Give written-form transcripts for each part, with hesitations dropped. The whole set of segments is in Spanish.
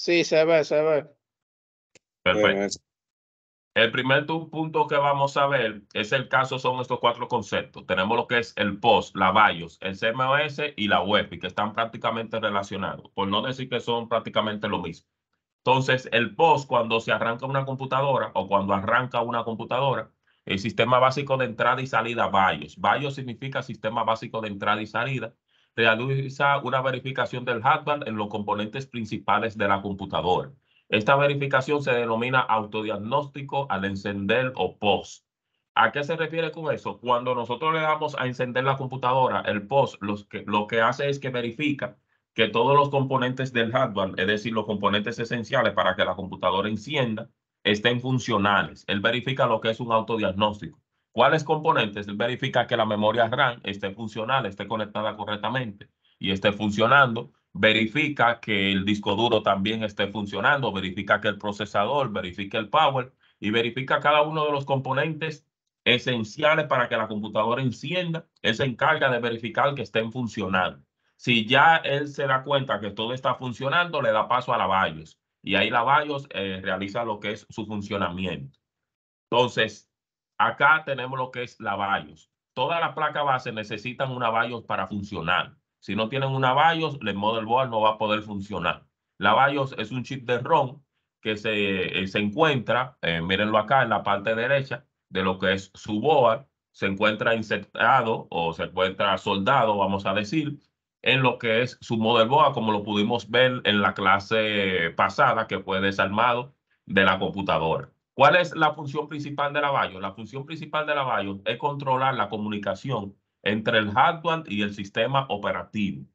Sí, se ve, se ve. Perfecto. El primer punto que vamos a ver es el caso, son estos cuatro conceptos. Tenemos lo que es el POS, la BIOS, el CMOS y la UEFI, que están prácticamente relacionados, por no decir que son prácticamente lo mismo. Entonces, el POS, cuando se arranca una computadora o cuando arranca una computadora, el sistema básico de entrada y salida BIOS. BIOS significa sistema básico de entrada y salida. Realiza una verificación del hardware en los componentes principales de la computadora. Esta verificación se denomina autodiagnóstico al encender o POS. ¿A qué se refiere con eso? Cuando nosotros le damos a encender la computadora, el POS lo que hace es que verifica que todos los componentes del hardware, es decir, los componentes esenciales para que la computadora encienda, estén funcionales. Él verifica lo que es un autodiagnóstico. ¿Cuáles componentes? Él verifica que la memoria RAM esté funcional, esté conectada correctamente y esté funcionando. Verifica que el disco duro también esté funcionando, verifica que el procesador, verifica el power y verifica cada uno de los componentes esenciales para que la computadora encienda. Él se encarga de verificar que estén funcionando. Si ya él se da cuenta que todo está funcionando, le da paso a la BIOS y ahí la BIOS realiza lo que es su funcionamiento. Entonces, acá tenemos lo que es la BIOS. Todas las placas base necesitan una BIOS para funcionar. Si no tienen una BIOS, el motherboard no va a poder funcionar. La BIOS es un chip de ROM que se encuentra, mírenlo acá en la parte derecha de lo que es su board, se encuentra insertado o se encuentra soldado, vamos a decir, en lo que es su motherboard, como lo pudimos ver en la clase pasada, que fue desarmado de la computadora. ¿Cuál es la función principal de la BIOS? La función principal de la BIOS es controlar la comunicación entre el hardware y el sistema operativo.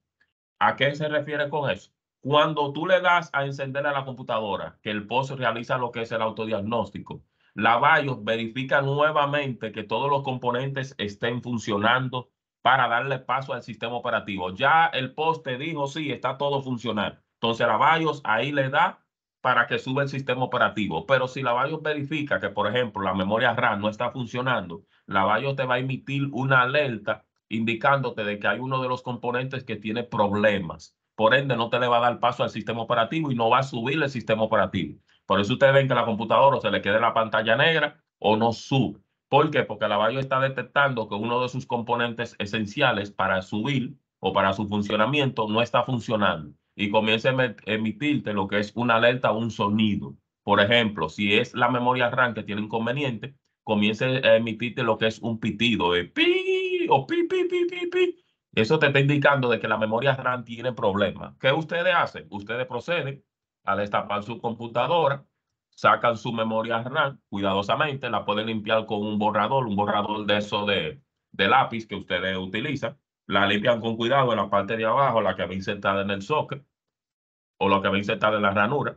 ¿A qué se refiere con eso? Cuando tú le das a encender a la computadora, que el POS realiza lo que es el autodiagnóstico, la BIOS verifica nuevamente que todos los componentes estén funcionando para darle paso al sistema operativo. Ya el POS te dijo, sí, está todo funcionando. Entonces la BIOS ahí le da para que suba el sistema operativo. Pero si la BIOS verifica que, por ejemplo, la memoria RAM no está funcionando, la BIOS te va a emitir una alerta indicándote de que hay uno de los componentes que tiene problemas. Por ende, no te le va a dar paso al sistema operativo y no va a subir el sistema operativo. Por eso ustedes ven que la computadora se le quede la pantalla negra o no sube. ¿Por qué? Porque la BIOS está detectando que uno de sus componentes esenciales para subir o para su funcionamiento no está funcionando y comienza a emitirte lo que es una alerta o un sonido. Por ejemplo, si es la memoria RAM que tiene inconveniente, comienza a emitirte lo que es un pitido de pi o pi, pi, pi, pi, pi. Eso te está indicando de que la memoria RAM tiene problemas. ¿Qué ustedes hacen? Ustedes proceden a destapar su computadora, sacan su memoria RAM cuidadosamente, la pueden limpiar con un borrador de eso de lápiz que ustedes utilizan. La limpian con cuidado en la parte de abajo, la que va insertada en el socket o la que va insertada en la ranura.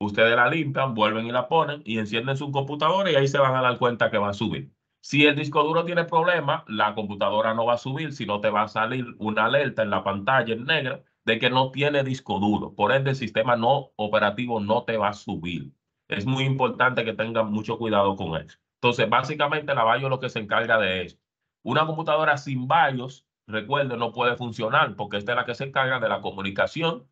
Ustedes la limpian, vuelven y la ponen y encienden su computadora y ahí se van a dar cuenta que va a subir. Si el disco duro tiene problemas, la computadora no va a subir, sino te va a salir una alerta en la pantalla en negra de que no tiene disco duro. Por ende, el sistema no operativo no te va a subir. Es muy importante que tengan mucho cuidado con eso. Entonces, básicamente la BIOS lo que se encarga de eso. Una computadora sin BIOS, recuerden, no puede funcionar porque esta es la que se encarga de la comunicación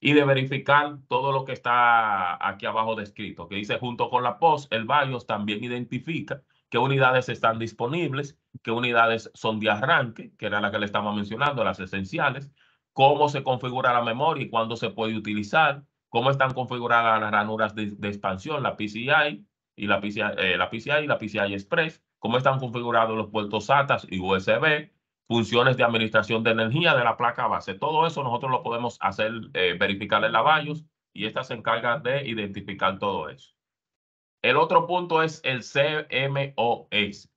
y de verificar todo lo que está aquí abajo descrito, que dice junto con la POS, el BIOS también identifica qué unidades están disponibles, qué unidades son de arranque, que era la que le estaba mencionando, las esenciales, cómo se configura la memoria y cuándo se puede utilizar, cómo están configuradas las ranuras de expansión, la PCI y la PCI Express, cómo están configurados los puertos SATA y USB, funciones de administración de energía de la placa base. Todo eso nosotros lo podemos hacer, verificar en la BIOS y esta se encarga de identificar todo eso. El otro punto es el CMOS.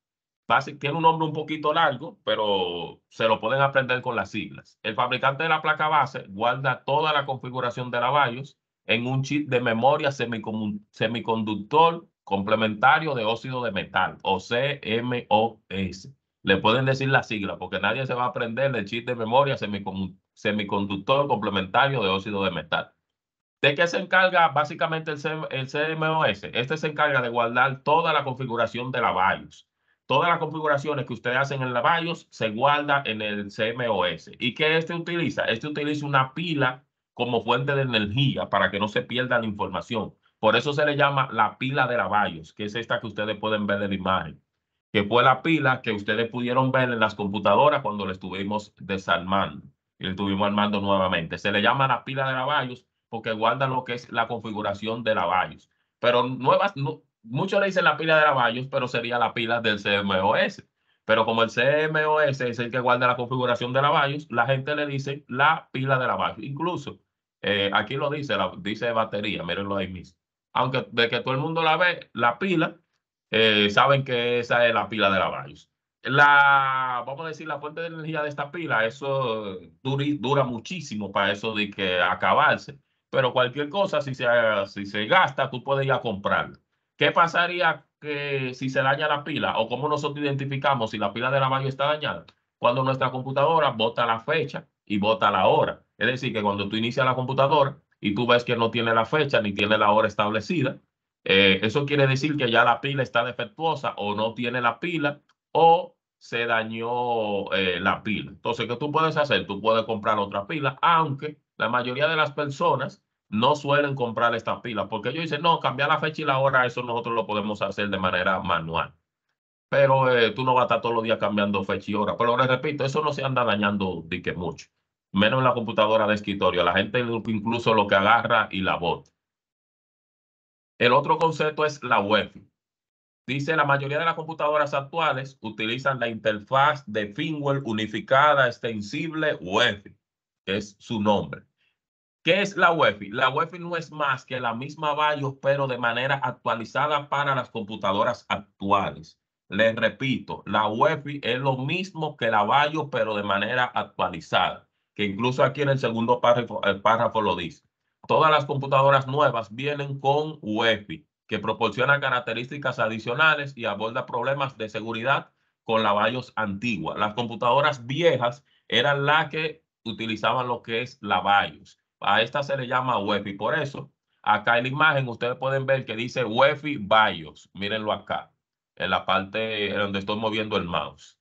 Tiene un nombre un poquito largo, pero se lo pueden aprender con las siglas. El fabricante de la placa base guarda toda la configuración de la BIOS en un chip de memoria semiconductor complementario de óxido de metal, o CMOS. Le pueden decir la sigla, porque nadie se va a aprender el chip de memoria semiconductor complementario de óxido de metal. ¿De qué se encarga básicamente el CMOS? Este se encarga de guardar toda la configuración de la BIOS. Todas las configuraciones que ustedes hacen en la BIOS se guarda en el CMOS. ¿Y qué este utiliza? Este utiliza una pila como fuente de energía para que no se pierda la información. Por eso se le llama la pila de la BIOS, que es esta que ustedes pueden ver en la imagen, que fue la pila que ustedes pudieron ver en las computadoras cuando la estuvimos desarmando y la estuvimos armando nuevamente. Se le llama la pila de la BIOS porque guarda lo que es la configuración de la BIOS. Pero muchos le dicen la pila de la BIOS, pero sería la pila del CMOS. Pero como el CMOS es el que guarda la configuración de la BIOS, la gente le dice la pila de la BIOS. Incluso, aquí lo dice, dice batería, mírenlo ahí mismo. Aunque de que todo el mundo la ve, la pila, saben que esa es la pila de la BIOS. Vamos a decir, la fuente de energía de esta pila, eso dura muchísimo para eso de que acabarse. Pero cualquier cosa, si se gasta, tú puedes ir a comprarla. ¿Qué pasaría si se daña la pila? ¿O cómo nosotros identificamos si la pila de la BIOS está dañada? Cuando nuestra computadora bota la fecha y bota la hora. Es decir, que cuando tú inicias la computadora y tú ves que no tiene la fecha ni tiene la hora establecida, eso quiere decir que ya la pila está defectuosa o no tiene la pila o se dañó la pila. Entonces, ¿qué tú puedes hacer? Tú puedes comprar otra pila, aunque la mayoría de las personas no suelen comprar esta pila, porque ellos dicen, no, cambiar la fecha y la hora, eso nosotros lo podemos hacer de manera manual. Pero tú no vas a estar todos los días cambiando fecha y hora. Pero les repito, eso no se anda dañando de que mucho. Menos en la computadora de escritorio. La gente incluso lo que agarra y la bota. El otro concepto es la UEFI. Dice, la mayoría de las computadoras actuales utilizan la interfaz de firmware unificada extensible UEFI, que es su nombre. ¿Qué es la UEFI? La UEFI no es más que la misma BIOS, pero de manera actualizada para las computadoras actuales. Les repito, la UEFI es lo mismo que la BIOS, pero de manera actualizada, que incluso aquí en el segundo párrafo, el párrafo lo dice. Todas las computadoras nuevas vienen con UEFI, que proporciona características adicionales y aborda problemas de seguridad con la BIOS antigua. Las computadoras viejas eran las que utilizaban lo que es la BIOS. A esta se le llama UEFI. Por eso, acá en la imagen ustedes pueden ver que dice UEFI BIOS. Mírenlo acá, en la parte donde estoy moviendo el mouse.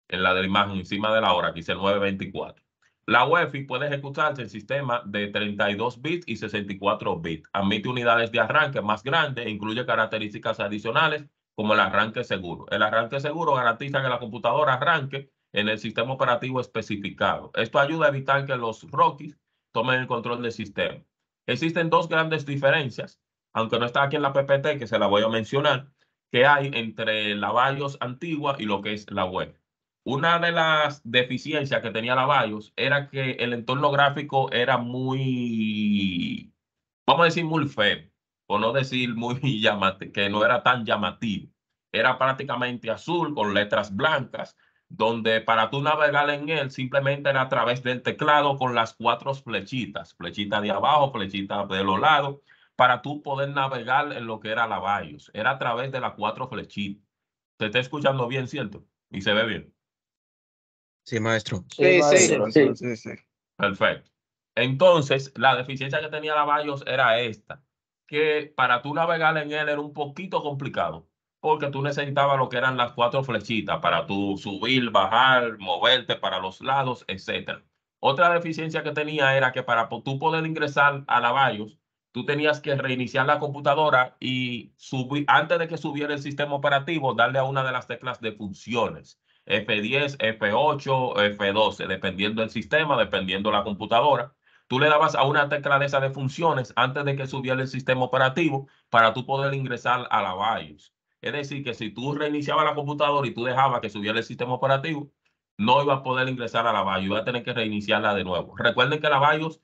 En la de la imagen, encima de la hora, aquí dice 924. La UEFI puede ejecutarse en sistema de 32 bits y 64 bits. Admite unidades de arranque más grandes e incluye características adicionales como el arranque seguro. El arranque seguro garantiza que la computadora arranque en el sistema operativo especificado. Esto ayuda a evitar que los rookies tomen el control del sistema. Existen dos grandes diferencias, aunque no está aquí en la PPT, que se la voy a mencionar, que hay entre la BIOS antigua y lo que es la UEFI. Una de las deficiencias que tenía la BIOS era que el entorno gráfico era muy, vamos a decir, muy feo, o no decir muy llamativo, que no era tan llamativo. Era prácticamente azul con letras blancas, donde para tú navegar en él simplemente era a través del teclado con las 4 flechitas, flechita de abajo, flechita de los lados, para tú poder navegar en lo que era la BIOS. Era a través de las 4 flechitas. ¿Te está escuchando bien, cierto? Y se ve bien. Sí, maestro. Sí, Sí. Perfecto. Entonces, la deficiencia que tenía la BIOS era esta, que para tú navegar en él era un poquito complicado, porque tú necesitabas lo que eran las 4 flechitas para tú subir, bajar, moverte para los lados, etc. Otra deficiencia que tenía era que para tú poder ingresar a la BIOS, tú tenías que reiniciar la computadora y subir, antes de que subiera el sistema operativo, darle a una de las teclas de funciones. F10, F8, F12, dependiendo del sistema, dependiendo la computadora. Tú le dabas a una tecla de esas de funciones antes de que subiera el sistema operativo para tú poder ingresar a la BIOS. Es decir, que si tú reiniciabas la computadora y tú dejabas que subiera el sistema operativo, no iba a poder ingresar a la BIOS, iba a tener que reiniciarla de nuevo. Recuerden que la BIOS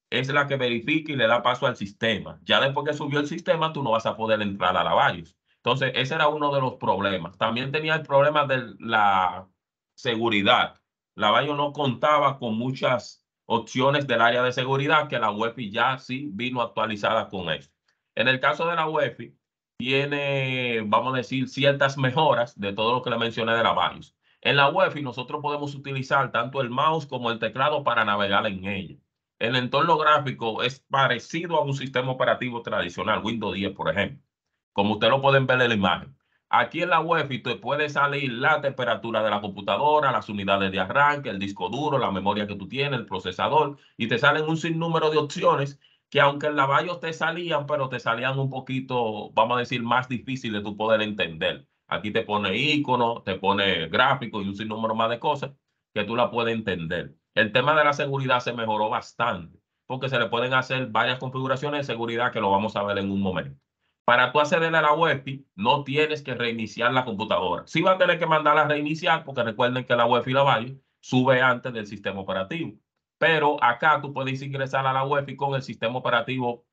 es la que verifica y le da paso al sistema. Ya después que subió el sistema, tú no vas a poder entrar a la BIOS. Entonces, ese era uno de los problemas. También tenía el problema de la seguridad. La BIOS no contaba con muchas opciones del área de seguridad, que la UEFI ya sí vino actualizada con eso. En el caso de la UEFI, tiene, vamos a decir, ciertas mejoras de todo lo que le mencioné de la BIOS. En la UEFI nosotros podemos utilizar tanto el mouse como el teclado para navegar en ella. El entorno gráfico es parecido a un sistema operativo tradicional, Windows 10, por ejemplo, como ustedes lo pueden ver en la imagen. Aquí en la UEFI te puede salir la temperatura de la computadora, las unidades de arranque, el disco duro, la memoria que tú tienes, el procesador, y te salen un sinnúmero de opciones que aunque en la BIOS te salían, pero te salían un poquito, vamos a decir, más difícil de tú poder entender. Aquí te pone icono, te pone gráfico y un sinnúmero más de cosas que tú la puedes entender. El tema de la seguridad se mejoró bastante porque se le pueden hacer varias configuraciones de seguridad que lo vamos a ver en un momento. Para tú acceder a la UEFI, no tienes que reiniciar la computadora. Sí va a tener que mandarla a reiniciar porque recuerden que la UEFI y la BIOS sube antes del sistema operativo. Pero acá tú puedes ingresar a la UEFI con el sistema operativo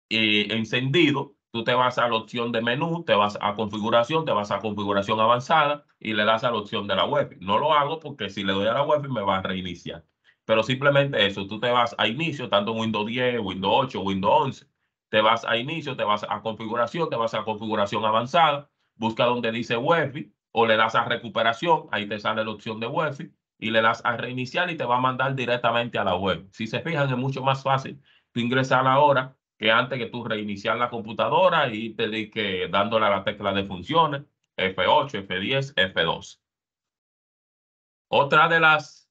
encendido. Tú te vas a la opción de menú, te vas a configuración, te vas a configuración avanzada y le das a la opción de la UEFI. No lo hago porque si le doy a la UEFI me va a reiniciar. Pero simplemente eso, tú te vas a inicio, tanto en Windows 10, Windows 8, Windows 11. Te vas a inicio, te vas a configuración, te vas a configuración avanzada, busca donde dice UEFI o le das a recuperación, ahí te sale la opción de UEFI y le das a reiniciar y te va a mandar directamente a la web. Si se fijan, es mucho más fácil tú ingresar ahora que antes que tú reiniciar la computadora y te di que dándole a la tecla de funciones, F8, F10, F2. Otra de las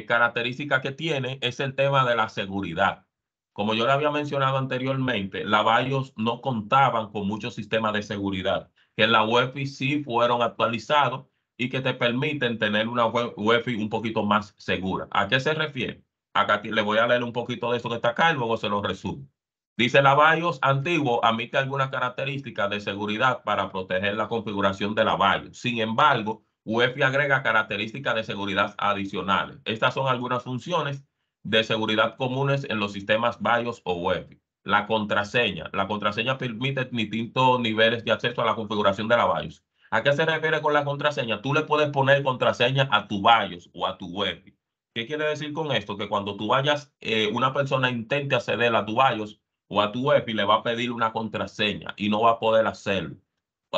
características que tiene es el tema de la seguridad. Como yo le había mencionado anteriormente, la BIOS no contaban con muchos sistemas de seguridad, que en la UEFI sí fueron actualizados y que te permiten tener una UEFI un poquito más segura. ¿A qué se refiere? Acá le voy a leer un poquito de eso que está acá y luego se lo resumo. Dice la BIOS antiguo admite algunas características de seguridad para proteger la configuración de la BIOS. Sin embargo, UEFI agrega características de seguridad adicionales. Estas son algunas funciones de seguridad comunes en los sistemas BIOS o UEFI. La contraseña. La contraseña permite distintos niveles de acceso a la configuración de la BIOS. ¿A qué se refiere con la contraseña? Tú le puedes poner contraseña a tu BIOS o a tu UEFI. ¿Qué quiere decir con esto? Que cuando tú vayas, una persona intente acceder a tu BIOS o a tu UEFI, le va a pedir una contraseña y no va a poder hacerlo.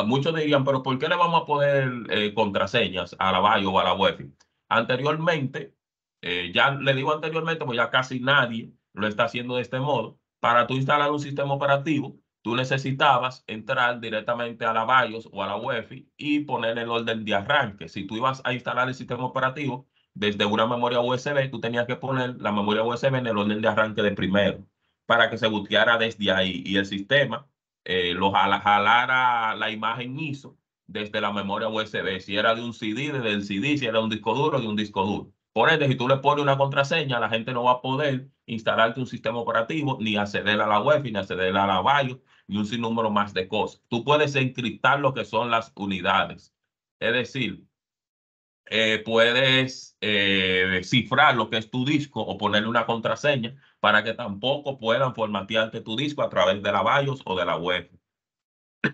Muchos dirían, pero ¿por qué le vamos a poner contraseñas a la BIOS o a la UEFI? Anteriormente, ya le digo anteriormente, pues ya casi nadie lo está haciendo de este modo. Para tú instalar un sistema operativo, tú necesitabas entrar directamente a la BIOS o a la UEFI y poner el orden de arranque. Si tú ibas a instalar el sistema operativo desde una memoria USB, tú tenías que poner la memoria USB en el orden de arranque de primero para que se booteara desde ahí y el sistema jalara la imagen ISO desde la memoria USB. Si era de un CD, desde el CD, si era un disco duro, de un disco duro. Por ende, si tú le pones una contraseña, la gente no va a poder instalarte un sistema operativo, ni acceder a la web, ni acceder a la BIOS, ni un sinnúmero más de cosas. Tú puedes encriptar lo que son las unidades. Es decir, puedes cifrar lo que es tu disco o ponerle una contraseña para que tampoco puedan formatearte tu disco a través de la BIOS o de la web.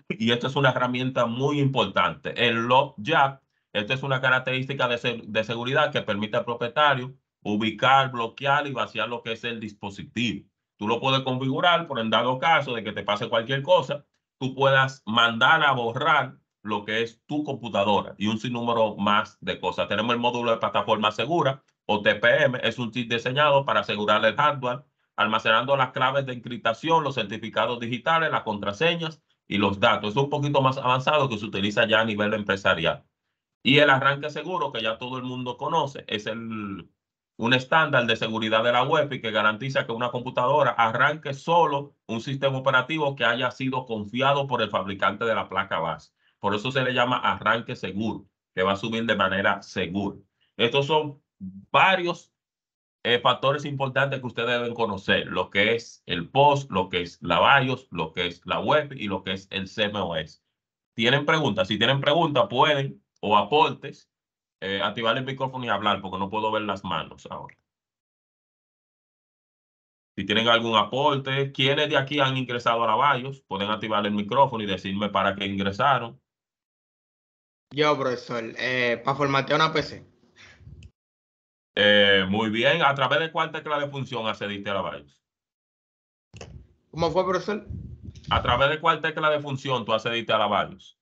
Y esto es una herramienta muy importante. El lockjack, esto es una característica de seguridad que permite al propietario ubicar, bloquear y vaciar lo que es el dispositivo. Tú lo puedes configurar por en dado caso de que te pase cualquier cosa, tú puedas mandar a borrar lo que es tu computadora y un sinnúmero más de cosas. Tenemos el módulo de plataforma segura o TPM, es un kit diseñado para asegurar el hardware, almacenando las claves de encriptación, los certificados digitales, las contraseñas y los datos. Es un poquito más avanzado que se utiliza ya a nivel empresarial. Y el arranque seguro, que ya todo el mundo conoce, es un estándar de seguridad de la web y que garantiza que una computadora arranque solo un sistema operativo que haya sido confiado por el fabricante de la placa base. Por eso se le llama arranque seguro, que va a subir de manera segura. Estos son varios factores importantes que ustedes deben conocer, lo que es el POS, lo que es la BIOS, lo que es la web y lo que es el CMOS. ¿Tienen preguntas? Si tienen preguntas, pueden, o aportes, activar el micrófono y hablar, porque no puedo ver las manos ahora. Si tienen algún aporte, ¿quiénes de aquí han ingresado a la BIOS? Pueden activar el micrófono y decirme para qué ingresaron. Yo, profesor, para formatear una PC. Muy bien. ¿A través de cuál tecla de función accediste a la BIOS? ¿Cómo fue, profesor? ¿A través de cuál tecla de función tú accediste a la BIOS?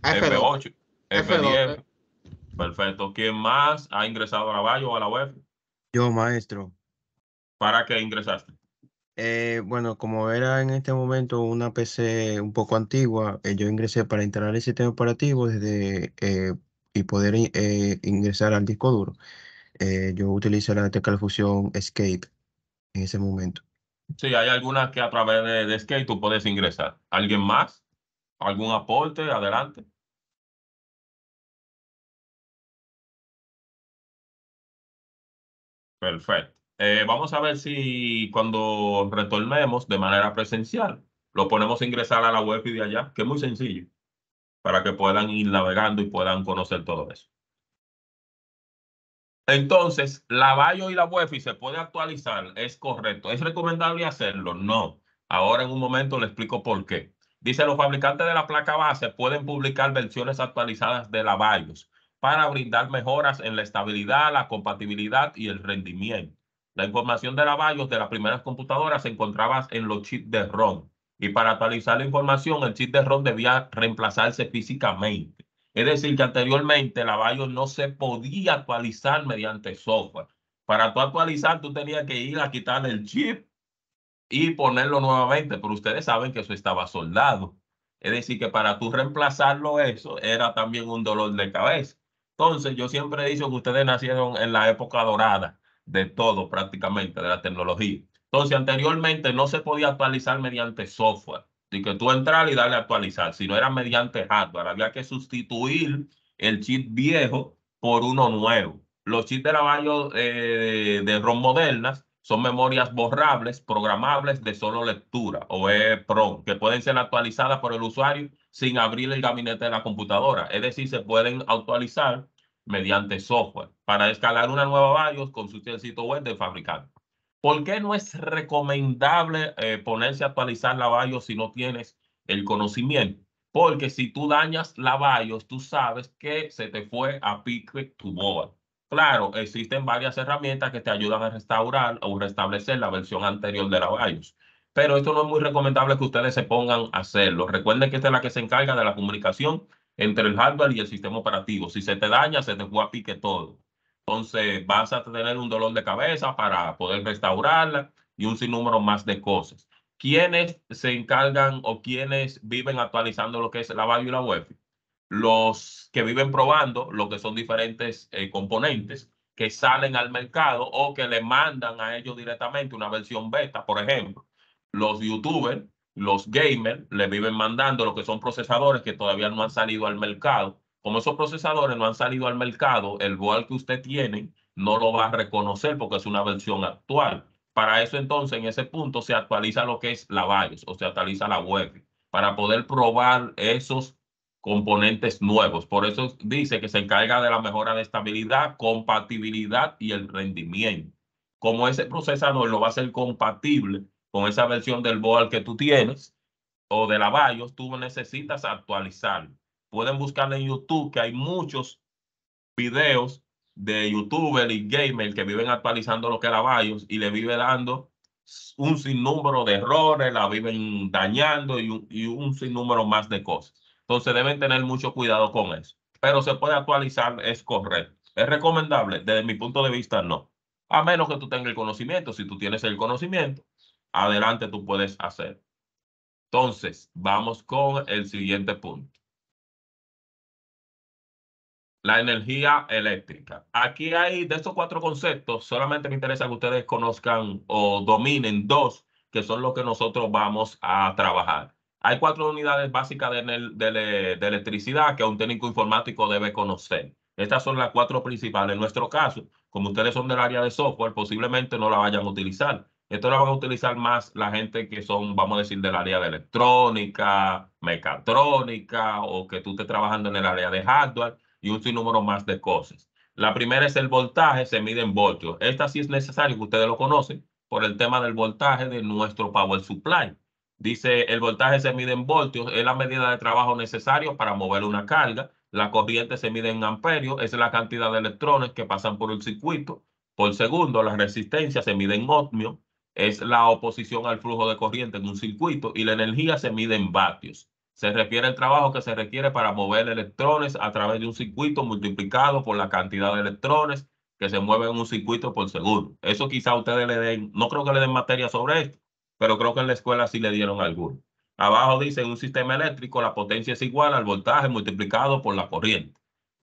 F2. F8, F10. Perfecto. ¿Quién más ha ingresado a la BIOS o a la web? Yo, maestro. ¿Para qué ingresaste? Bueno, como era en este momento una PC un poco antigua, yo ingresé para instalar el sistema operativo y poder ingresar al disco duro. Yo utilicé la tecla de fusión Escape en ese momento. Sí, hay algunas que a través de Skate tú puedes ingresar. ¿Alguien más? ¿Algún aporte? Adelante. Perfecto. Vamos a ver si cuando retornemos de manera presencial lo ponemos a ingresar a la web y de allá, que es muy sencillo, para que puedan ir navegando y puedan conocer todo eso. Entonces, la BIOS y la UEFI se puede actualizar, es correcto. ¿Es recomendable hacerlo? No. Ahora en un momento le explico por qué. Dice, los fabricantes de la placa base pueden publicar versiones actualizadas de la BIOS para brindar mejoras en la estabilidad, la compatibilidad y el rendimiento. La información de la BIOS de las primeras computadoras se encontraba en los chips de ROM. Y para actualizar la información, el chip de ROM debía reemplazarse físicamente. Es decir, que anteriormente la BIOS no se podía actualizar mediante software. Para tú actualizar, tú tenías que ir a quitarle el chip y ponerlo nuevamente, pero ustedes saben que eso estaba soldado. Es decir, que para tú reemplazarlo eso era también un dolor de cabeza. Entonces, yo siempre he dicho que ustedes nacieron en la época dorada de todo prácticamente, de la tecnología. Entonces, anteriormente no se podía actualizar mediante software. De que tú entrar y darle a actualizar, sino era mediante hardware. Había que sustituir el chip viejo por uno nuevo. Los chips de la BIOS de ROM modernas son memorias borrables, programables de solo lectura o EEPROM, que pueden ser actualizadas por el usuario sin abrir el gabinete de la computadora. Es decir, se pueden actualizar mediante software. Para escalar una nueva BIOS, consulte el sitio web del fabricante. ¿Por qué no es recomendable ponerse a actualizar la BIOS si no tienes el conocimiento? Porque si tú dañas la BIOS, tú sabes que se te fue a pique tu board. Claro, existen varias herramientas que te ayudan a restaurar o restablecer la versión anterior de la BIOS, pero esto no es muy recomendable que ustedes se pongan a hacerlo. Recuerden que esta es la que se encarga de la comunicación entre el hardware y el sistema operativo. Si se te daña, se te fue a pique todo. Entonces vas a tener un dolor de cabeza para poder restaurarla y un sinnúmero más de cosas. ¿Quiénes se encargan o quiénes viven actualizando lo que es la BIOS y la UEFI? Los que viven probando lo que son diferentes componentes que salen al mercado o que le mandan a ellos directamente una versión beta. Por ejemplo, los youtubers, los gamers, le viven mandando lo que son procesadores que todavía no han salido al mercado. Como esos procesadores no han salido al mercado, el board que usted tiene no lo va a reconocer porque es una versión actual. Para eso entonces en ese punto se actualiza lo que es la BIOS o se actualiza la web para poder probar esos componentes nuevos. Por eso dice que se encarga de la mejora de estabilidad, compatibilidad y el rendimiento. Como ese procesador lo va a hacer compatible con esa versión del board que tú tienes o de la BIOS, tú necesitas actualizarlo. Pueden buscarle en YouTube que hay muchos videos de YouTuber y gamer que viven actualizando lo que es la BIOS y le vive dando un sinnúmero de errores, la viven dañando y un sinnúmero más de cosas. Entonces deben tener mucho cuidado con eso. Pero se puede actualizar, es correcto. ¿Es recomendable? Desde mi punto de vista, no. A menos que tú tengas el conocimiento. Si tú tienes el conocimiento, adelante tú puedes hacer. Entonces, vamos con el siguiente punto. La energía eléctrica. Aquí hay de estos cuatro conceptos, solamente me interesa que ustedes conozcan o dominen dos, que son los que nosotros vamos a trabajar. Hay cuatro unidades básicas de electricidad que un técnico informático debe conocer. Estas son las cuatro principales. En nuestro caso, como ustedes son del área de software, posiblemente no la vayan a utilizar. Esto lo van a utilizar más la gente que son, vamos a decir, del área de electrónica, mecatrónica, o que tú estés trabajando en el área de hardware y un sinnúmero más de cosas. La primera es el voltaje, se mide en voltios. Esta sí es necesario que ustedes lo conocen por el tema del voltaje de nuestro power supply. Dice, el voltaje se mide en voltios, es la medida de trabajo necesario para mover una carga. La corriente se mide en amperios, es la cantidad de electrones que pasan por el circuito. Por segundo, la resistencia se mide en ohmios, es la oposición al flujo de corriente en un circuito, y la energía se mide en vatios. Se refiere al trabajo que se requiere para mover electrones a través de un circuito multiplicado por la cantidad de electrones que se mueven en un circuito por segundo. Eso quizá ustedes le den, no creo que le den materia sobre esto, pero creo que en la escuela sí le dieron alguno. Abajo dice, en un sistema eléctrico la potencia es igual al voltaje multiplicado por la corriente,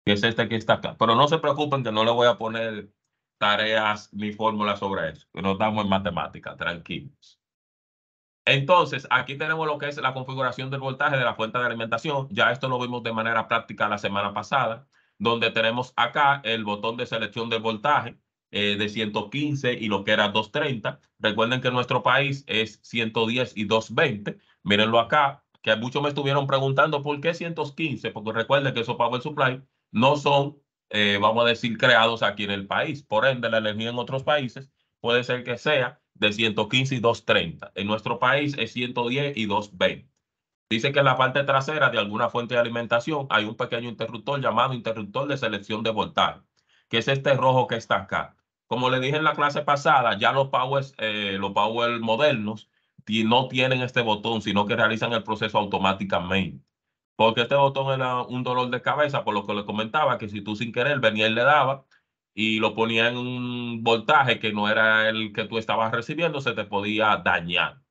que es este que está acá. Pero no se preocupen que no le voy a poner tareas ni fórmulas sobre eso, que no estamos en matemática, tranquilos. Entonces, aquí tenemos lo que es la configuración del voltaje de la fuente de alimentación. Ya esto lo vimos de manera práctica la semana pasada, donde tenemos acá el botón de selección del voltaje de 115 y lo que era 230. Recuerden que en nuestro país es 110 y 220. Mírenlo acá, que muchos me estuvieron preguntando por qué 115, porque recuerden que esos power supply no son, vamos a decir, creados aquí en el país. Por ende, la energía en otros países puede ser que sea de 115 y 230. En nuestro país es 110 y 220. Dice que en la parte trasera de alguna fuente de alimentación hay un pequeño interruptor llamado interruptor de selección de voltaje, que es este rojo que está acá. Como le dije en la clase pasada, ya los power modernos no tienen este botón, sino que realizan el proceso automáticamente. Porque este botón era un dolor de cabeza, por lo que le comentaba que si tú sin querer venía y le daba y lo ponía en un voltaje que no era el que tú estabas recibiendo, se te podía dañar.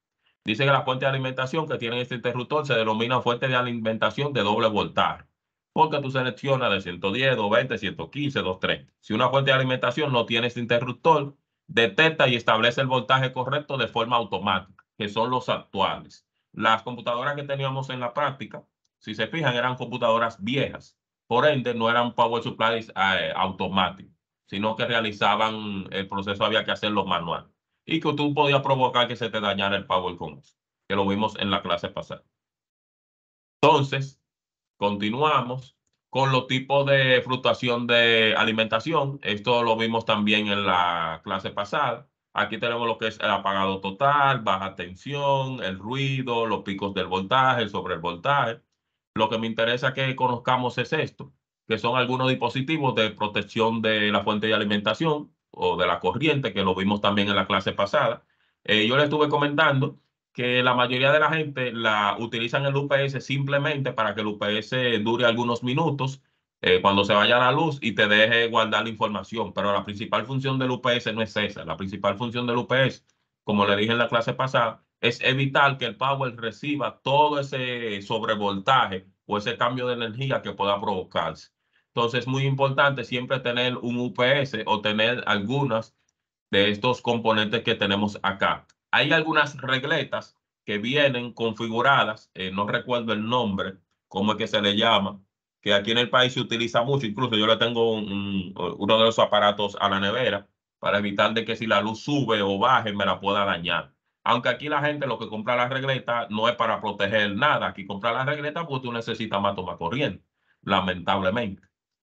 Dice que la fuente de alimentación que tiene este interruptor se denomina fuente de alimentación de doble voltaje, porque tú seleccionas de 110, 220, 115, 230. Si una fuente de alimentación no tiene este interruptor, detecta y establece el voltaje correcto de forma automática, que son los actuales. Las computadoras que teníamos en la práctica, si se fijan, eran computadoras viejas. Por ende, no eran power supplies automáticos, sino que realizaban el proceso, había que hacerlo manual. Y que tú podías provocar que se te dañara el power con eso, que lo vimos en la clase pasada. Entonces, continuamos con los tipos de fluctuación de alimentación. Esto lo vimos también en la clase pasada. Aquí tenemos lo que es el apagado total, baja tensión, el ruido, los picos del voltaje, el sobrevoltaje. Lo que me interesa que conozcamos es esto, que son algunos dispositivos de protección de la fuente de alimentación o de la corriente, que lo vimos también en la clase pasada. Yo le estuve comentando que la mayoría de la gente utilizan el UPS simplemente para que el UPS dure algunos minutos cuando se vaya la luz y te deje guardar la información. Pero la principal función del UPS no es esa. La principal función del UPS, como le dije en la clase pasada, es evitar que el power reciba todo ese sobrevoltaje o ese cambio de energía que pueda provocarse. Entonces es muy importante siempre tener un UPS o tener algunas de estos componentes que tenemos acá. Hay algunas regletas que vienen configuradas, no recuerdo el nombre, cómo es que se le llama, que aquí en el país se utiliza mucho. Incluso yo le tengo uno de esos aparatos a la nevera para evitar de que si la luz sube o baje me la pueda dañar. Aunque aquí la gente lo que compra la regleta no es para proteger nada. Aquí compra la regleta porque tú necesitas más toma corriente, lamentablemente.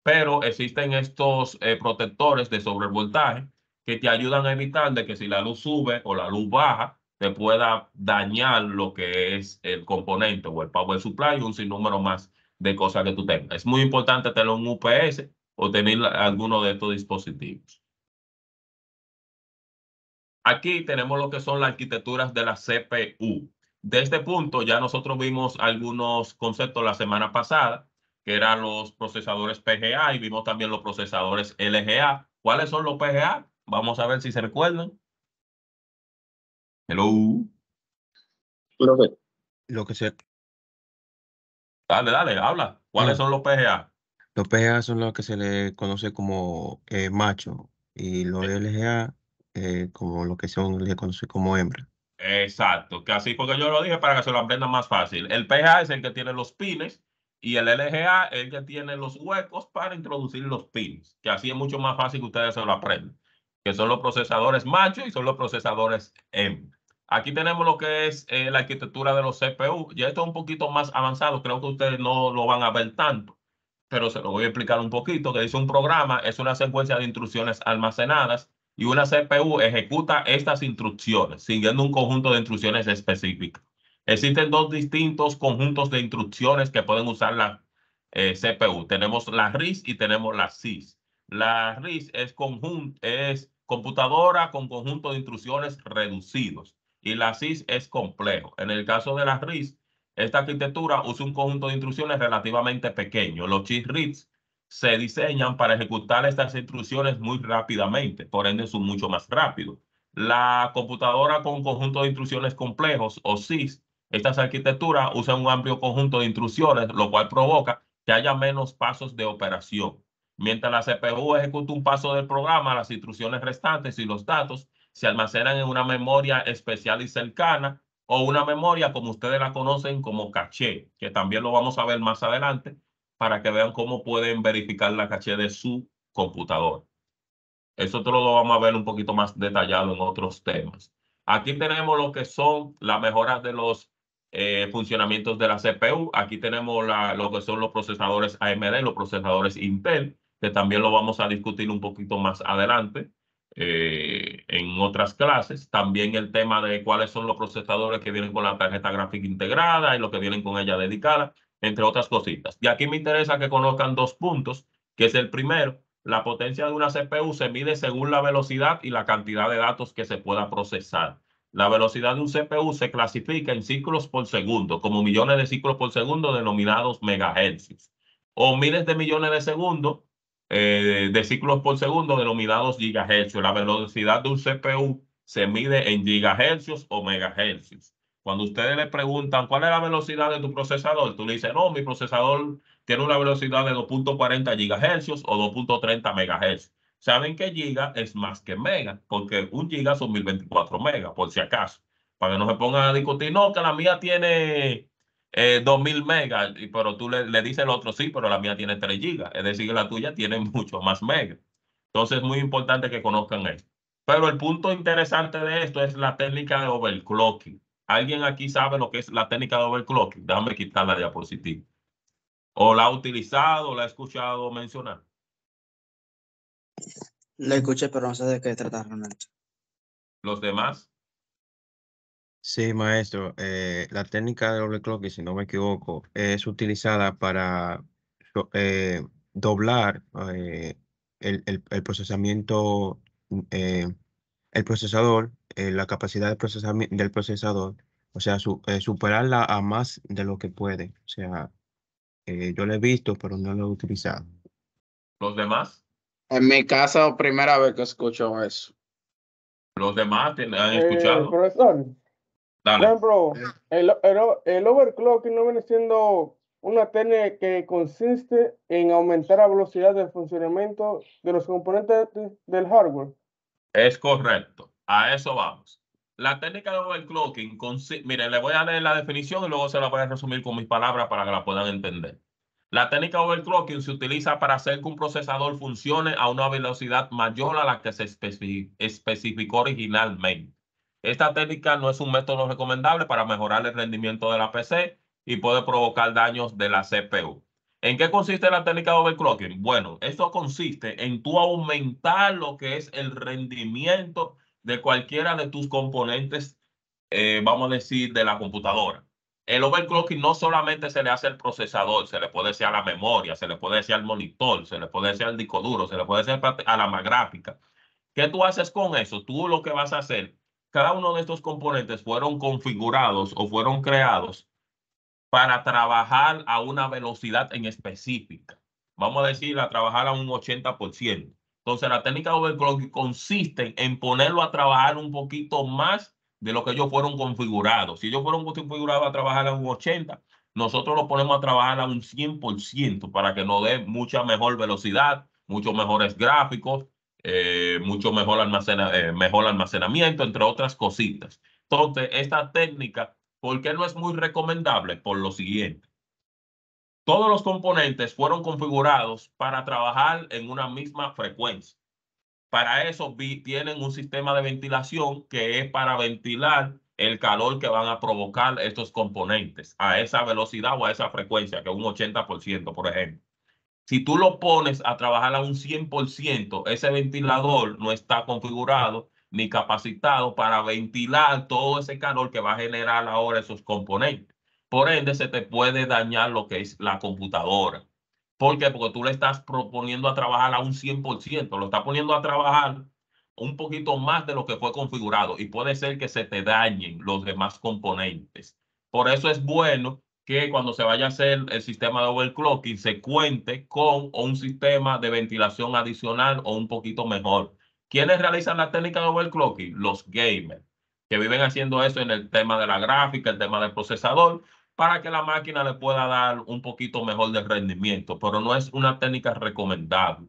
Pero existen estos protectores de sobrevoltaje que te ayudan a evitar de que si la luz sube o la luz baja, te pueda dañar lo que es el componente o el power supply y un sinnúmero más de cosas que tú tengas. Es muy importante tener un UPS o tener alguno de estos dispositivos. Aquí tenemos lo que son las arquitecturas de la CPU. De este punto ya nosotros vimos algunos conceptos la semana pasada, que eran los procesadores PGA y vimos también los procesadores LGA. ¿Cuáles son los PGA? Vamos a ver si se recuerdan. Hello. Lo que se, Dale, habla. ¿Cuáles son los PGA? los PGA son los que se le conoce como macho y los LGA como lo que son le conoce como hembra. Exacto, que así porque yo lo dije para que se lo aprendan más fácil. El PGA es el que tiene los pines y el LGA es el que tiene los huecos para introducir los pines, que así es mucho más fácil que ustedes se lo aprendan, que son los procesadores macho y son los procesadores hembra. Aquí tenemos lo que es la arquitectura de los CPU. Ya esto es un poquito más avanzado, creo que ustedes no lo van a ver tanto, pero se lo voy a explicar un poquito, que dice un programa, es una secuencia de instrucciones almacenadas y una CPU ejecuta estas instrucciones siguiendo un conjunto de instrucciones específicas. Existen dos distintos conjuntos de instrucciones que pueden usar la CPU. Tenemos la RISC y tenemos la CISC. La RISC es computadora con conjunto de instrucciones reducidos y la CISC es complejo. En el caso de la RISC, esta arquitectura usa un conjunto de instrucciones relativamente pequeño. Los chips RISC se diseñan para ejecutar estas instrucciones muy rápidamente, por ende son mucho más rápidos. La computadora con conjunto de instrucciones complejos o CIS, estas arquitecturas usan un amplio conjunto de instrucciones, lo cual provoca que haya menos pasos de operación. Mientras la CPU ejecuta un paso del programa, las instrucciones restantes y los datos se almacenan en una memoria especial y cercana o una memoria como ustedes la conocen como caché, que también lo vamos a ver más adelante para que vean cómo pueden verificar la caché de su computador. Eso todo lo vamos a ver un poquito más detallado en otros temas. Aquí tenemos lo que son las mejoras de los funcionamientos de la CPU. Aquí tenemos lo que son los procesadores AMD, los procesadores Intel, que también lo vamos a discutir un poquito más adelante en otras clases. También el tema de cuáles son los procesadores que vienen con la tarjeta gráfica integrada y los que vienen con ella dedicada, entre otras cositas. Y aquí me interesa que conozcan dos puntos, que es el primero. La potencia de una CPU se mide según la velocidad y la cantidad de datos que se pueda procesar. La velocidad de un CPU se clasifica en ciclos por segundo, como millones de ciclos por segundo denominados megahercios, o miles de millones de segundos de ciclos por segundo denominados gigahercios. La velocidad de un CPU se mide en gigahercios o megahercios. Cuando ustedes le preguntan cuál es la velocidad de tu procesador, tú le dices, no, mi procesador tiene una velocidad de 2.40 gigahercios o 2.30 megahercios. Saben que giga es más que mega, porque un giga son 1024 megas, por si acaso. Para que no se pongan a discutir, no, que la mía tiene 2000 megas, pero tú le dices el otro, sí, pero la mía tiene 3 gigas. Es decir, que la tuya tiene mucho más megas. Entonces es muy importante que conozcan esto. Pero el punto interesante de esto es la técnica de overclocking. ¿Alguien aquí sabe lo que es la técnica de overclocking? Déjame quitar la diapositiva. ¿O la ha utilizado o la ha escuchado mencionar? La escuché, pero no sé de qué trata realmente. ¿Los demás? Sí, maestro. La técnica de overclocking, si no me equivoco, es utilizada para eh, doblar el procesamiento, eh, el procesador, la capacidad de procesamiento del procesador, o sea, superarla a más de lo que puede. O sea, yo lo he visto, pero no lo he utilizado. ¿Los demás? En mi caso, primera vez que escucho eso. ¿Los demás han escuchado? Profesor, por Dale. ejemplo, el overclocking no viene siendo una técnica que consiste en aumentar la velocidad del funcionamiento de los componentes del hardware. Es correcto. A eso vamos. La técnica de overclocking consiste, miren, le voy a leer la definición y luego se la voy a resumir con mis palabras para que la puedan entender. La técnica de overclocking se utiliza para hacer que un procesador funcione a una velocidad mayor a la que se especificó originalmente. Esta técnica no es un método recomendable para mejorar el rendimiento de la PC y puede provocar daños de la CPU. ¿En qué consiste la técnica de overclocking? Bueno, esto consiste en tú aumentar lo que es el rendimiento de cualquiera de tus componentes, vamos a decir, de la computadora. El overclocking no solamente se le hace al procesador, se le puede hacer a la memoria, se le puede hacer al monitor, se le puede hacer al disco duro, se le puede hacer a la más gráfica. ¿Qué tú haces con eso? Tú lo que vas a hacer, cada uno de estos componentes fueron configurados o fueron creados para trabajar a una velocidad en específica. Vamos a decir, a trabajar a un 80%. Entonces, la técnica de overclocking consiste en ponerlo a trabajar un poquito más de lo que ellos fueron configurados. Si ellos fueron configurados a trabajar a un 80%, nosotros lo ponemos a trabajar a un 100% para que nos dé mucha mejor velocidad, muchos mejores gráficos, mucho mejor almacenamiento, entre otras cositas. Entonces, esta técnica, ¿por qué no es muy recomendable? Por lo siguiente. Todos los componentes fueron configurados para trabajar en una misma frecuencia. Para eso tienen un sistema de ventilación que es para ventilar el calor que van a provocar estos componentes a esa velocidad o a esa frecuencia, que es un 80%, por ejemplo. Si tú lo pones a trabajar a un 100%, ese ventilador no está configurado ni capacitado para ventilar todo ese calor que va a generar ahora esos componentes. Por ende, se te puede dañar lo que es la computadora. ¿Por qué? Porque tú le estás proponiendo a trabajar a un 100%, lo estás poniendo a trabajar un poquito más de lo que fue configurado y puede ser que se te dañen los demás componentes. Por eso es bueno que cuando se vaya a hacer el sistema de overclocking se cuente con un sistema de ventilación adicional o un poquito mejor ¿Quiénes realizan la técnica de overclocking? Los gamers, que viven haciendo eso en el tema de la gráfica, el tema del procesador, para que la máquina le pueda dar un poquito mejor de rendimiento, pero no es una técnica recomendable.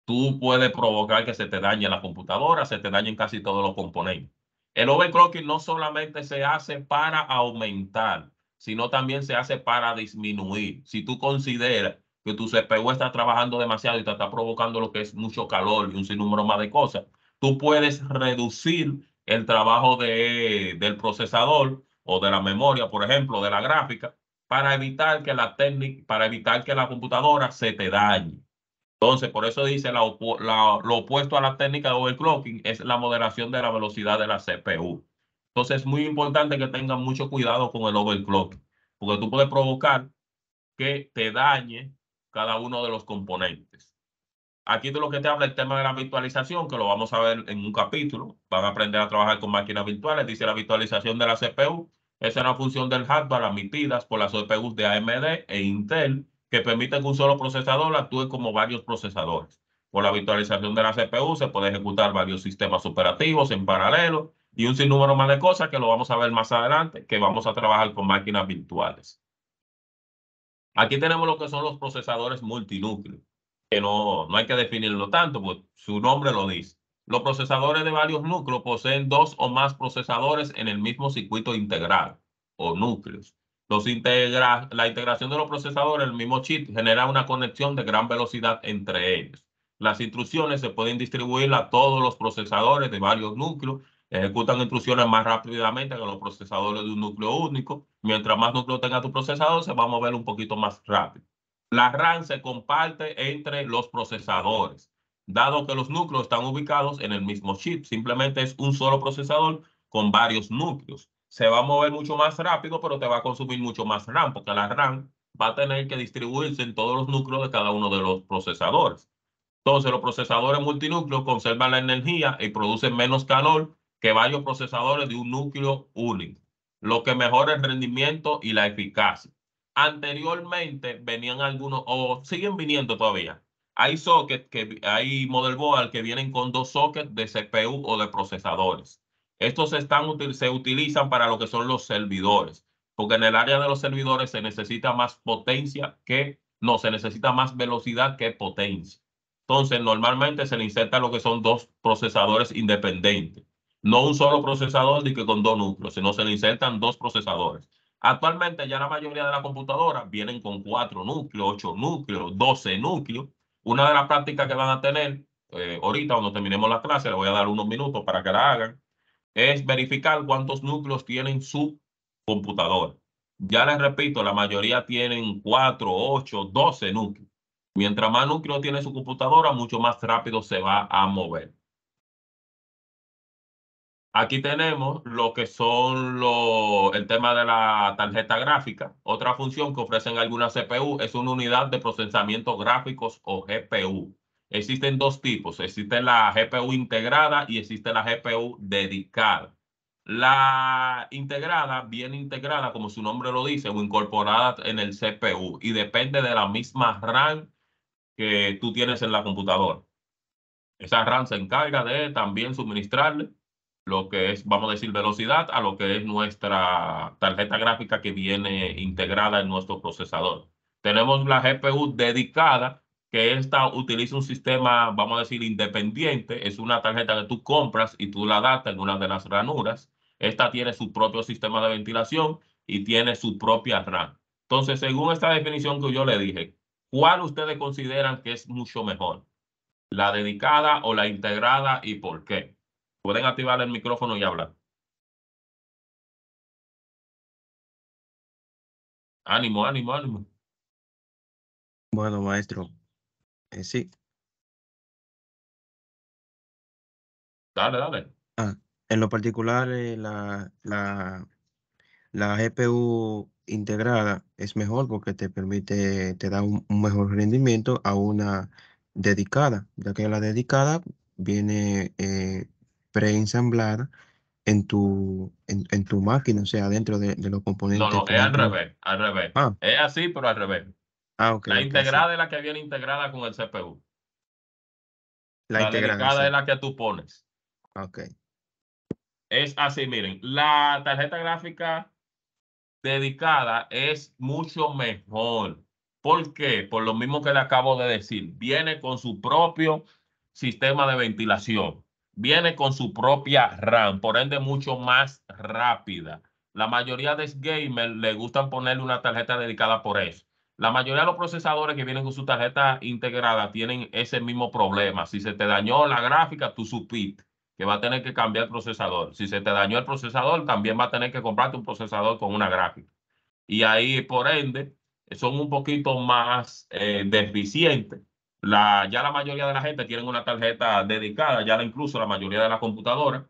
Tú puedes provocar que se te dañe la computadora, se te dañen casi todos los componentes. El overclocking no solamente se hace para aumentar, sino también se hace para disminuir. Si tú consideras que tu CPU está trabajando demasiado y te está provocando lo que es mucho calor y un sinnúmero más de cosas, tú puedes reducir el trabajo del procesador o de la memoria, por ejemplo, de la gráfica, para evitar que para evitar que la computadora se te dañe. Entonces, por eso dice lo opuesto a la técnica de overclocking es la moderación de la velocidad de la CPU. Entonces, es muy importante que tengan mucho cuidado con el overclocking, porque tú puedes provocar que te dañe cada uno de los componentes. Aquí de lo que te habla el tema de la virtualización, que lo vamos a ver en un capítulo. Van a aprender a trabajar con máquinas virtuales. Dice la virtualización de la CPU. Esa es una función del hardware admitidas por las CPUs de AMD e Intel que permiten que un solo procesador actúe como varios procesadores. Por la virtualización de la CPU se puede ejecutar varios sistemas operativos en paralelo y un sinnúmero más de cosas que lo vamos a ver más adelante, que vamos a trabajar con máquinas virtuales. Aquí tenemos lo que son los procesadores multinúcleos, que no hay que definirlo tanto, pues su nombre lo dice. Los procesadores de varios núcleos poseen dos o más procesadores en el mismo circuito integral o núcleos. La integración de los procesadores en el mismo chip genera una conexión de gran velocidad entre ellos. Las instrucciones se pueden distribuir a todos los procesadores de varios núcleos, ejecutan instrucciones más rápidamente que los procesadores de un núcleo único. Mientras más núcleo tenga tu procesador, se va a mover un poquito más rápido. La RAM se comparte entre los procesadores, dado que los núcleos están ubicados en el mismo chip. Simplemente es un solo procesador con varios núcleos. Se va a mover mucho más rápido, pero te va a consumir mucho más RAM, porque la RAM va a tener que distribuirse en todos los núcleos de cada uno de los procesadores. Entonces, los procesadores multinúcleos conservan la energía y producen menos calor que varios procesadores de un núcleo único, lo que mejora el rendimiento y la eficacia. Anteriormente venían algunos, o siguen viniendo todavía. Hay hay motherboard que vienen con dos sockets de CPU o de procesadores. Estos se utilizan para lo que son los servidores, porque en el área de los servidores se necesita más se necesita más velocidad que potencia. Entonces, normalmente se le inserta lo que son dos procesadores independientes. No un solo procesador ni que con dos núcleos, sino se le insertan dos procesadores. Actualmente ya la mayoría de las computadoras vienen con 4 núcleos, 8 núcleos, 12 núcleos. Una de las prácticas que van a tener ahorita cuando terminemos la clase, le voy a dar unos minutos para que la hagan, es verificar cuántos núcleos tienen su computadora. Ya les repito, la mayoría tienen 4, 8, 12 núcleos. Mientras más núcleos tiene su computadora, mucho más rápido se va a mover. Aquí tenemos lo que son el tema de la tarjeta gráfica. Otra función que ofrecen algunas CPU es una unidad de procesamiento gráficos o GPU. Existen dos tipos. Existe la GPU integrada y existe la GPU dedicada. La integrada viene integrada, como su nombre lo dice, o incorporada en el CPU y depende de la misma RAM que tú tienes en la computadora. Esa RAM se encarga de también suministrarle lo que es, vamos a decir, velocidad a lo que es nuestra tarjeta gráfica que viene integrada en nuestro procesador. Tenemos la GPU dedicada, que esta utiliza un sistema, vamos a decir, independiente. Es una tarjeta que tú compras y tú la adaptas en una de las ranuras. Esta tiene su propio sistema de ventilación y tiene su propia RAM. Entonces, según esta definición que yo le dije, ¿cuál ustedes consideran que es mucho mejor? ¿La dedicada o la integrada y por qué? Pueden activar el micrófono y hablar. Ánimo, ánimo, ánimo. Bueno, maestro, sí. Dale, dale. En lo particular, la GPU integrada es mejor porque te da un mejor rendimiento a una dedicada, ya que la dedicada viene preensamblada en tu máquina, o sea, dentro de los No, componentes, no, por es al ejemplo. revés, al revés. Ah, Es así, pero al revés. ok, La ok, sí. integrada es la que viene integrada con el CPU. La dedicada sí. es la que tú pones. Ok. Es así, miren, la tarjeta gráfica dedicada es mucho mejor. ¿Por qué? Por lo mismo que le acabo de decir. Viene con su propio sistema de ventilación. Viene con su propia RAM, por ende mucho más rápida. La mayoría de gamers le gustan ponerle una tarjeta dedicada por eso. La mayoría de los procesadores que vienen con su tarjeta integrada tienen ese mismo problema. Si se te dañó la gráfica, tú supiste que va a tener que cambiar el procesador. Si se te dañó el procesador, también va a tener que comprarte un procesador con una gráfica. Y ahí, por ende, son un poquito más deficientes. Ya la mayoría de la gente tienen una tarjeta dedicada, ya incluso la mayoría de las computadoras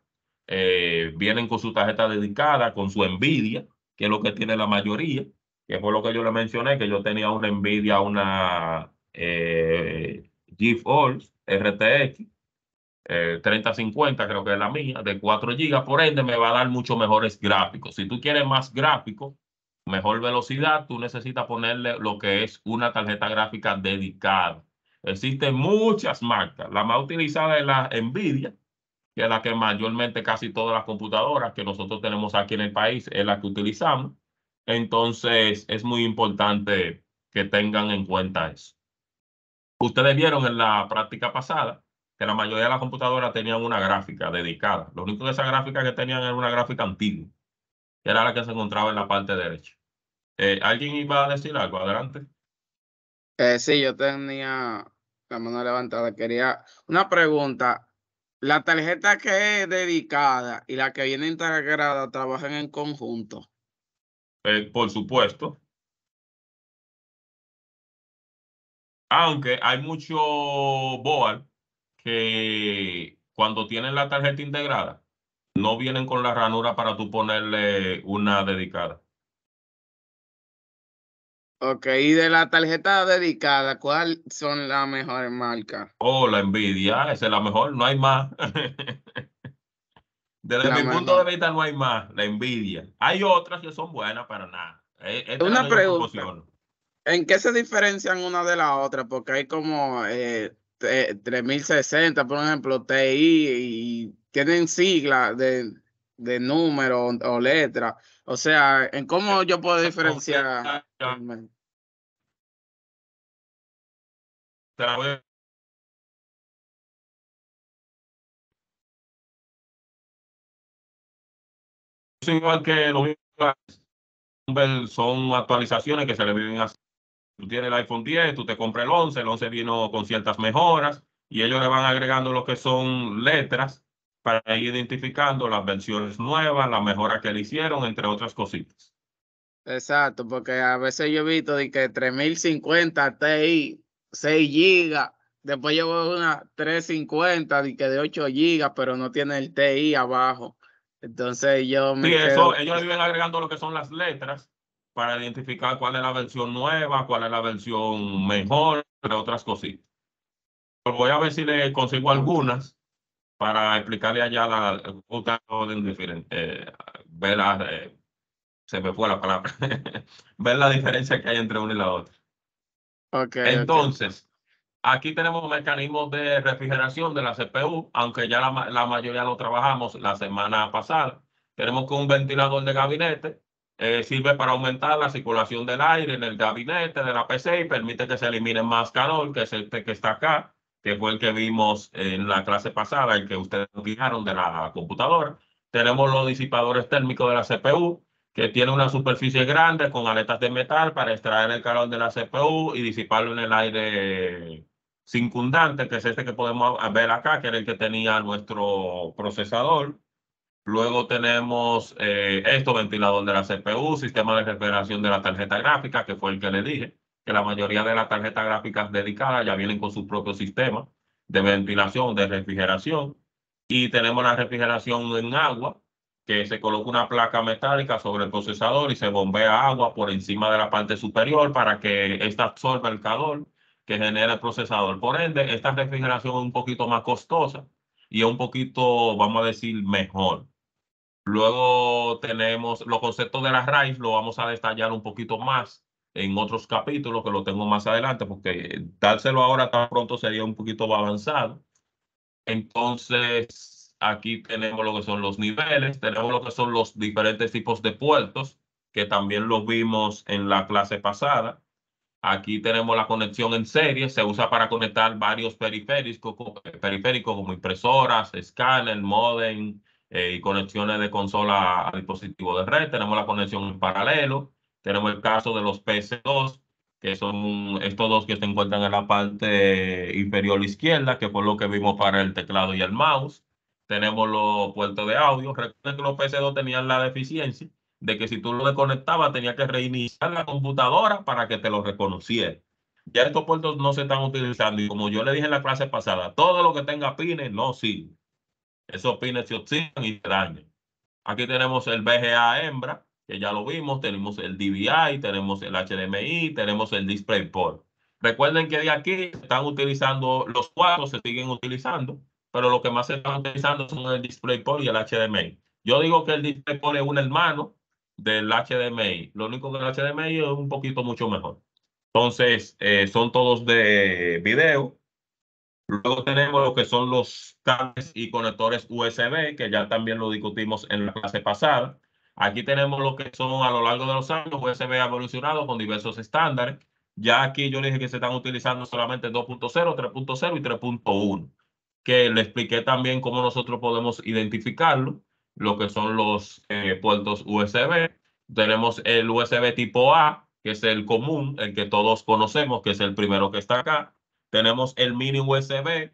vienen con su tarjeta dedicada, con su Nvidia, que es lo que tiene la mayoría, que fue lo que yo le mencioné, que yo tenía una Nvidia, una GeForce RTX 3050, creo que es la mía, de 4 GB, por ende me va a dar mucho mejores gráficos. Si tú quieres más gráficos, mejor velocidad, tú necesitas ponerle lo que es una tarjeta gráfica dedicada. Existen muchas marcas. La más utilizada es la Nvidia, que es la que mayormente casi todas las computadoras que nosotros tenemos aquí en el país es la que utilizamos. Entonces, es muy importante que tengan en cuenta eso. Ustedes vieron en la práctica pasada que la mayoría de las computadoras tenían una gráfica dedicada. Lo único de esa gráfica que tenían era una gráfica antigua, que era la que se encontraba en la parte derecha. ¿Alguien iba a decir algo? Adelante. Sí, yo tenía la mano levantada. Quería una pregunta. ¿La tarjeta que es dedicada y la que viene integrada trabajan en conjunto? Por supuesto. Aunque hay mucho board que cuando tienen la tarjeta integrada, no vienen con la ranura para tú ponerle una dedicada. Ok, y de la tarjeta dedicada, ¿cuáles son las mejores marcas? Oh, la Nvidia, esa es la mejor, no hay más. Desde La mi punto de mejor. vista no hay más, la Nvidia. Hay otras que son buenas, pero nada. Esta es la Una que yo pregunta. proporciono. ¿En qué se diferencian una de la otra? Porque hay como 3060, por ejemplo, TI, y tienen siglas de número o letra. O sea, ¿en cómo yo puedo diferenciar? Te la voy a- Es igual que lo mismo, son actualizaciones que se le vienen a. Tú tienes el iPhone 10, tú te compras el 11 vino con ciertas mejoras y ellos le van agregando lo que son letras para ir identificando las versiones nuevas, las mejoras que le hicieron, entre otras cositas. Exacto, porque a veces yo he visto de que 3050 Ti, 6 GB, después yo veo una 350 de que de 8 GB, pero no tiene el Ti abajo. Entonces yo Sí, me eso, quedo. ellos le vienen agregando lo que son las letras para identificar cuál es la versión nueva, cuál es la versión mejor, entre otras cositas. Pues voy a ver si le consigo algunas para explicarle allá otra orden diferente. Ver se me fue la palabra. Ver la diferencia que hay entre una y la otra. Ok, ok. Entonces, aquí tenemos mecanismos de refrigeración de la CPU, aunque ya la mayoría lo trabajamos la semana pasada. Tenemos que un ventilador de gabinete sirve para aumentar la circulación del aire en el gabinete de la PC y permite que se elimine más calor, que es este que está acá, que fue el que vimos en la clase pasada, el que ustedes fijaron de la computadora. Tenemos los disipadores térmicos de la CPU, que tiene una superficie grande con aletas de metal para extraer el calor de la CPU y disiparlo en el aire circundante, que es este que podemos ver acá, que era el que tenía nuestro procesador. Luego tenemos esto, ventilador de la CPU, sistema de refrigeración de la tarjeta gráfica, que fue el que le dije, que la mayoría de las tarjetas gráficas dedicadas ya vienen con su propio sistema de ventilación, de refrigeración. Y tenemos la refrigeración en agua, que se coloca una placa metálica sobre el procesador y se bombea agua por encima de la parte superior para que ésta absorba el calor que genera el procesador. Por ende, esta refrigeración es un poquito más costosa y es un poquito, vamos a decir, mejor. Luego tenemos los conceptos de las RAID, lo vamos a detallar un poquito más en otros capítulos que lo tengo más adelante, porque dárselo ahora tan pronto sería un poquito avanzado. Entonces, aquí tenemos lo que son los niveles, tenemos lo que son los diferentes tipos de puertos, que también los vimos en la clase pasada. Aquí tenemos la conexión en serie, se usa para conectar varios periféricos como impresoras, escáner, módem y conexiones de consola a dispositivos de red. Tenemos la conexión en paralelo, tenemos el caso de los PS2, que son estos dos que se encuentran en la parte inferior izquierda, que fue lo que vimos para el teclado y el mouse. Tenemos los puertos de audio. Recuerden que los PS2 tenían la deficiencia de que si tú lo desconectabas tenía que reiniciar la computadora para que te lo reconociera. Ya estos puertos no se están utilizando y como yo le dije en la clase pasada, todo lo que tenga pines no sirve. Esos pines se oxidan y se dañan. Aquí tenemos el VGA hembra, que ya lo vimos, tenemos el DVI, tenemos el HDMI, tenemos el DisplayPort. Recuerden que de aquí están utilizando, los cuatro se siguen utilizando, pero lo que más se están utilizando son el DisplayPort y el HDMI. Yo digo que el DisplayPort es un hermano del HDMI. Lo único que el HDMI es un poquito mucho mejor. Entonces, son todos de video. Luego tenemos lo que son los cables y conectores USB, que ya también lo discutimos en la clase pasada. Aquí tenemos lo que son a lo largo de los años USB ha evolucionado con diversos estándares. Ya aquí yo le dije que se están utilizando solamente 2.0, 3.0 y 3.1, que le expliqué también cómo nosotros podemos identificarlo, lo que son los puertos USB. Tenemos el USB tipo A, que es el común, el que todos conocemos, que es el primero que está acá. Tenemos el mini USB,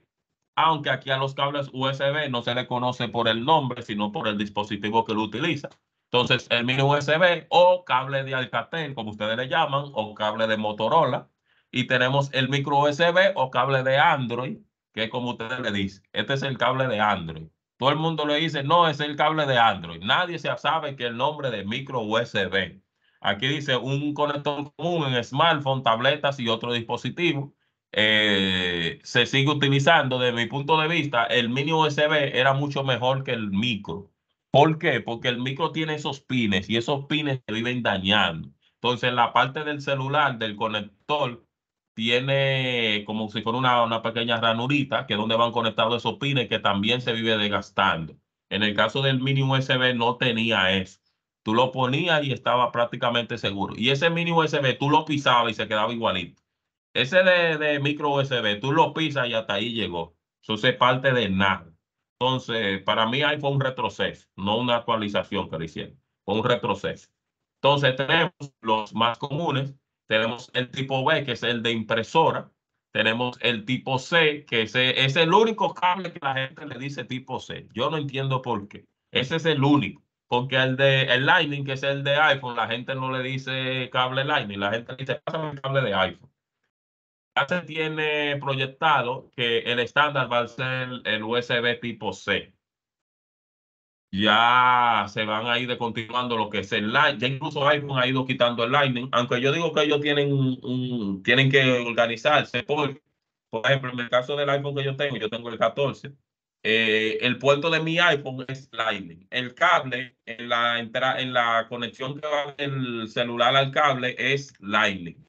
aunque aquí a los cables USB no se le conoce por el nombre, sino por el dispositivo que lo utiliza. Entonces, el mini USB o cable de Alcatel, como ustedes le llaman, o cable de Motorola. Y tenemos el micro USB o cable de Android, que es como ustedes le dicen. Este es el cable de Android. Todo el mundo le dice, no, es el cable de Android. Nadie se sabe que el nombre de micro USB. Aquí dice un conector común en smartphone, tabletas y otros dispositivos. Se sigue utilizando. Desde mi punto de vista, el mini USB era mucho mejor que el micro. ¿Por qué? Porque el micro tiene esos pines y esos pines se viven dañando. Entonces, la parte del celular, del conector, tiene como si fuera una pequeña ranurita, que es donde van conectados esos pines, que también se vive desgastando. En el caso del mini USB no tenía eso. Tú lo ponías y estaba prácticamente seguro. Y ese mini USB tú lo pisabas y se quedaba igualito. Ese de micro USB, tú lo pisas y hasta ahí llegó. Eso es parte de nada. Entonces, para mí ahí fue un retroceso, no una actualización que le hicieron. Fue un retroceso. Entonces, tenemos los más comunes. Tenemos el tipo B, que es el de impresora. Tenemos el tipo C, que es el único cable que la gente le dice tipo C. Yo no entiendo por qué. Ese es el único. Porque el Lightning, que es el de iPhone, la gente no le dice cable Lightning. La gente dice, pásame el cable de iPhone. Ya se tiene proyectado que el estándar va a ser el USB tipo C. Ya se van a ir descontinuando lo que es el Lightning. Ya incluso iPhone ha ido quitando el Lightning, aunque yo digo que ellos tienen que organizarse. Por ejemplo, en el caso del iPhone que yo tengo el 14, el puerto de mi iPhone es Lightning. El cable en la conexión que va del celular al cable es Lightning,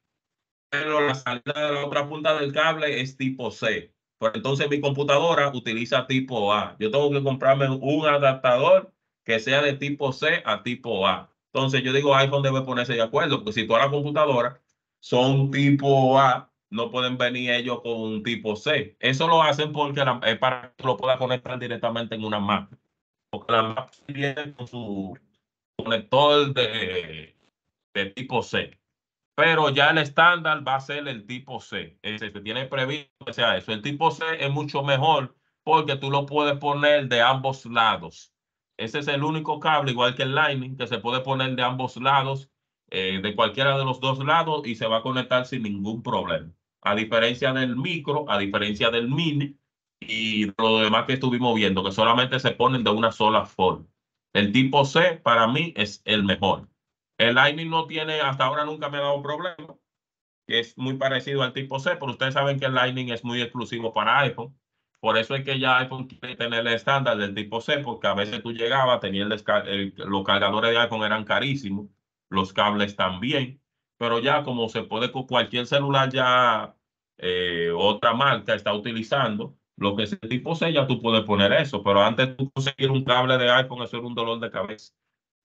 pero la salida de la otra punta del cable es tipo C. Pues entonces mi computadora utiliza tipo A. Yo tengo que comprarme un adaptador que sea de tipo C a tipo A. Entonces yo digo, iPhone debe ponerse de acuerdo, porque si todas las computadoras son tipo A, no pueden venir ellos con un tipo C. Eso lo hacen porque es para que lo pueda conectar directamente en una Mac. Porque la Mac viene con su conector de tipo C. Pero ya el estándar va a ser el tipo C. Se tiene previsto que sea eso. El tipo C es mucho mejor porque tú lo puedes poner de ambos lados. Ese es el único cable, igual que el Lightning, que se puede poner de ambos lados, de cualquiera de los dos lados, y se va a conectar sin ningún problema. A diferencia del micro, a diferencia del mini y lo demás que estuvimos viendo, que solamente se ponen de una sola forma. El tipo C para mí es el mejor. El Lightning no tiene, hasta ahora nunca me ha dado problema, que es muy parecido al tipo C, pero ustedes saben que el Lightning es muy exclusivo para iPhone. Por eso es que ya iPhone quiere tener el estándar del tipo C, porque a veces tú llegabas, tenías los cargadores de iPhone eran carísimos, los cables también, pero ya como se puede con cualquier celular ya otra marca está utilizando, Lo que es el tipo C, ya tú puedes poner eso, pero antes tú conseguir un cable de iPhone, eso era un dolor de cabeza.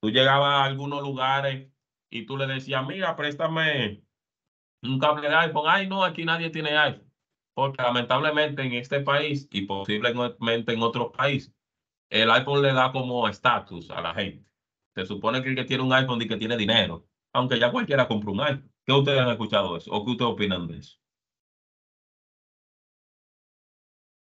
Tú llegabas a algunos lugares y tú le decías, mira, préstame un cable de iPhone. Ay, no, aquí nadie tiene iPhone. Porque lamentablemente en este país y posiblemente en otros países, el iPhone le da como estatus a la gente. Se supone que el que tiene un iPhone y que tiene dinero, aunque ya cualquiera compra un iPhone. ¿Qué ustedes han escuchado de eso? ¿O qué ustedes opinan de eso?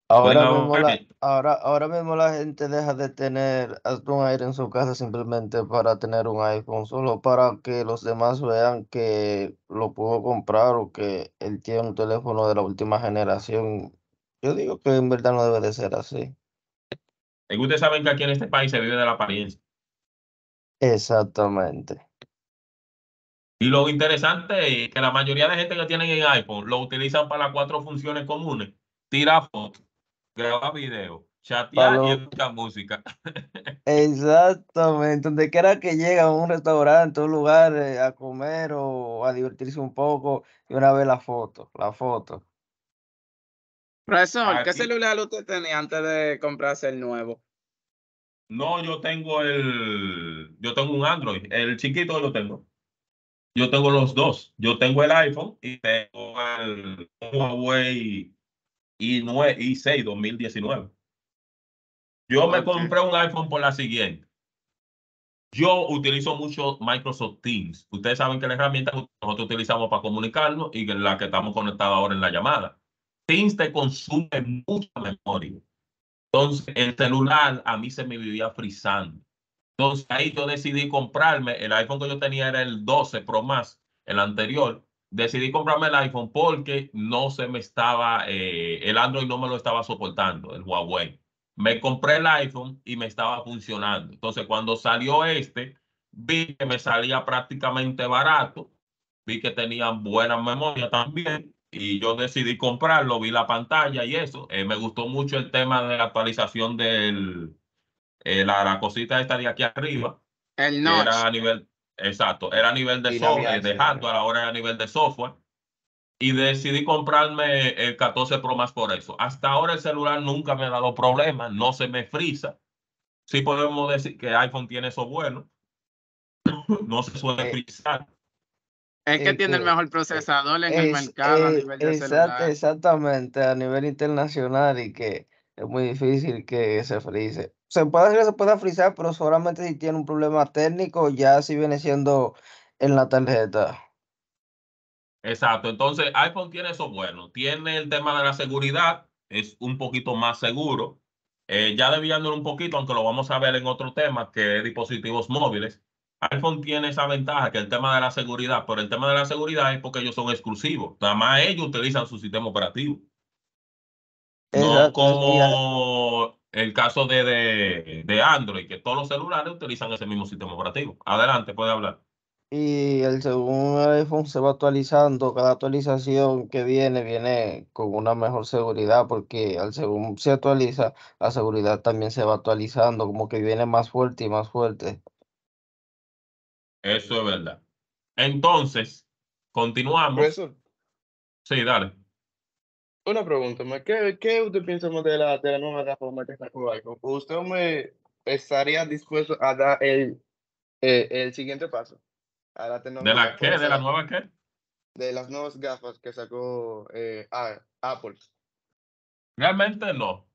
Pueden ahorrar. Ahora mismo la gente deja de tener hasta un aire en su casa simplemente para tener un iPhone, solo para que los demás vean que lo pudo comprar o que él tiene un teléfono de la última generación. Yo digo que en verdad no debe de ser así. Es que ustedes saben que aquí en este país se vive de la apariencia. Exactamente. Y lo interesante es que la mayoría de gente que tienen en iPhone lo utilizan para las cuatro funciones comunes. Tira fotos, graba video, Para chatear y lo... escuchar música. Exactamente. Donde quiera que llegue a un restaurante, un lugar a comer o a divertirse un poco, y una vez la foto, la foto. Profesor, ¿qué Aquí, celular usted tenía antes de comprarse el nuevo? no, yo tengo un Android, el chiquito lo tengo. Yo tengo los dos. Yo tengo el iPhone y tengo el Huawei i6 2019. Yo me Ok. compré un iPhone por la siguiente. Yo utilizo mucho Microsoft Teams. Ustedes saben que la herramienta que nosotros utilizamos para comunicarnos y que la que estamos conectados ahora en la llamada. Teams te consume mucha memoria. Entonces, el celular a mí se me vivía frizando. Entonces, ahí yo decidí comprarme, el iPhone que yo tenía era el 12 Pro Max, el anterior. Decidí comprarme el iPhone porque no se me estaba, el Android no me lo estaba soportando, el Huawei. Me compré el iPhone y me estaba funcionando. Entonces, cuando salió este, vi que me salía prácticamente barato, vi que tenían buena memoria también y yo decidí comprarlo, vi la pantalla y eso. Me gustó mucho el tema de la actualización la cosita esta de aquí arriba, El que Notch. era a nivel, exacto, era a nivel Y la VH, de hardware, ahora era a nivel de software. Y decidí comprarme el 14 Pro más por eso. Hasta ahora el celular nunca me ha dado problemas, no se me frisa. Sí podemos decir que iPhone tiene eso bueno, no se suele Eh, frizar. Es que tiene el que mejor procesador en el mercado a nivel de celular. exactamente a nivel internacional y que es muy difícil que se frise. Se puede hacer que se pueda frizar, pero solamente si tiene un problema técnico, ya si viene siendo en la tarjeta. Exacto, entonces iPhone tiene eso bueno, tiene el tema de la seguridad, es un poquito más seguro, ya desviándolo un poquito, aunque lo vamos a ver en otro tema, que es dispositivos móviles. iPhone tiene esa ventaja que el tema de la seguridad, pero el tema de la seguridad es porque ellos son exclusivos, nada más ellos utilizan su sistema operativo, no Exacto. como el caso de Android, que todos los celulares utilizan ese mismo sistema operativo. Adelante, puede hablar. Y el segundo iPhone se va actualizando, cada actualización que viene con una mejor seguridad, porque al según se actualiza, la seguridad también se va actualizando, como que viene más fuerte y más fuerte. Eso es verdad. Entonces, continuamos. Profesor, Sí, dale. una pregunta más. ¿Qué usted piensa más de la nueva plataforma que sacó iPhone? ¿Usted me estaría dispuesto a dar el siguiente paso a la ¿De la tecnología qué? por ¿De ese la lado? nueva qué? De las nuevas gafas que sacó Apple. Realmente no.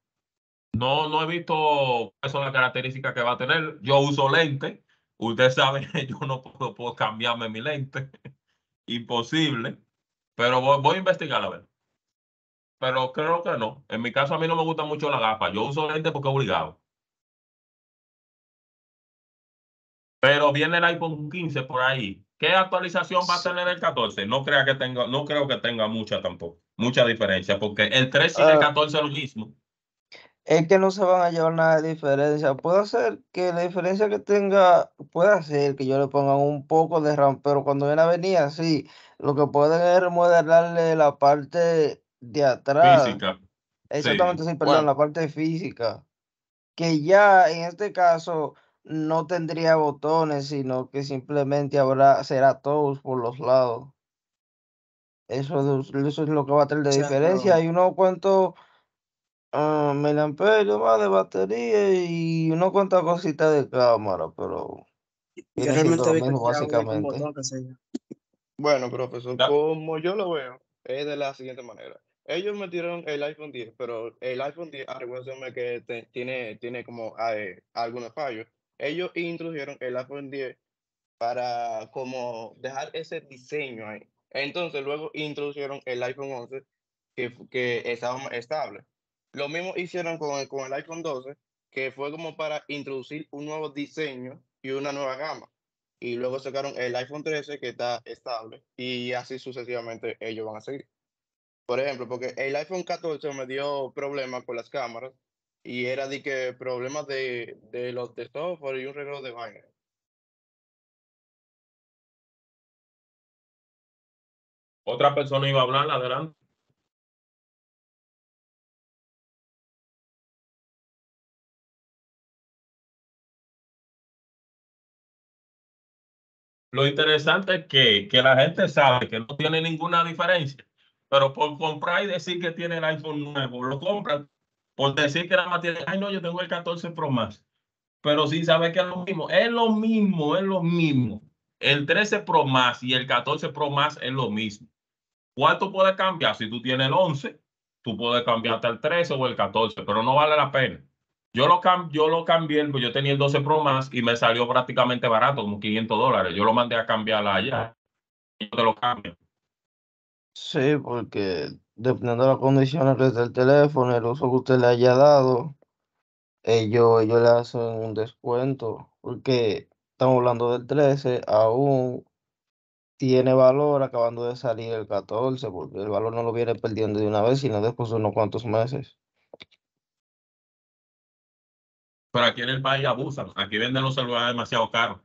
No he visto cuáles son las características que va a tener. Yo uso lente. Usted sabe que yo no puedo cambiarme mi lente. Imposible. Pero voy a investigar a ver. Pero creo que no. En mi caso a mí no me gusta mucho la gafa. Yo uso lente porque es obligado. Pero viene el iPhone 15 por ahí. ¿Qué actualización va a Sí. tener el 14? No creo que tenga mucha tampoco. Mucha diferencia. Porque el 13 y el Ah, 14 es lo mismo. es que no se van a llevar nada de diferencia. Puede ser que la diferencia que tenga, puede ser que yo le ponga un poco de RAM, pero cuando viene a venir así, lo que pueden es remodelarle la parte de atrás. Física. Exactamente, Sí. sí, perdón, Bueno, la parte física. Que ya en este caso no tendría botones, sino que simplemente será touch por los lados. Eso es lo que va a tener de diferencia. Exacto. Hay unos cuantos miliamperio más de batería y unas cuantas cositas de cámara, pero Yo viene siendo realmente lo vi que mismo tenía un básicamente. botón que se yo. Bueno, profesor, Da- como yo lo veo, es de la siguiente manera. Ellos metieron el iPhone 10, pero el iPhone 10, recuérdenme que tiene como algunos fallos. Ellos introdujeron el iPhone 10 para como dejar ese diseño ahí. Entonces luego introdujeron el iPhone 11 que estaba más estable. Lo mismo hicieron con el iPhone 12, que fue como para introducir un nuevo diseño y una nueva gama. Y luego sacaron el iPhone 13 que está estable y así sucesivamente ellos van a seguir. Por ejemplo, porque el iPhone 14 me dio problemas con las cámaras y era de que problemas de los de software y un regalo de vaina. Otra persona iba a hablar, adelante. Lo interesante es que la gente sabe que no tiene ninguna diferencia, pero por comprar y decir que tiene el iPhone nuevo, lo compran por decir que nada más tiene, ay no, yo tengo el 14 Pro Max, pero sin saber que es lo mismo, es lo mismo, es lo mismo. El 13 Pro Max y el 14 Pro Max es lo mismo. ¿Cuál tú puedes cambiar? Si tú tienes el 11, tú puedes cambiarte al 13 o el 14, pero no vale la pena. Yo lo cambié, pues yo tenía el 12 Pro Max y me salió prácticamente barato, como $500. Yo lo mandé a cambiar allá y yo te lo cambio. Sí, porque dependiendo de las condiciones del teléfono, el uso que usted le haya dado, ellos le hacen un descuento, porque estamos hablando del 13, aún tiene valor acabando de salir el 14, porque el valor no lo viene perdiendo de una vez, sino después de unos cuantos meses. Pero aquí en el país abusan. Aquí venden los celulares demasiado caros.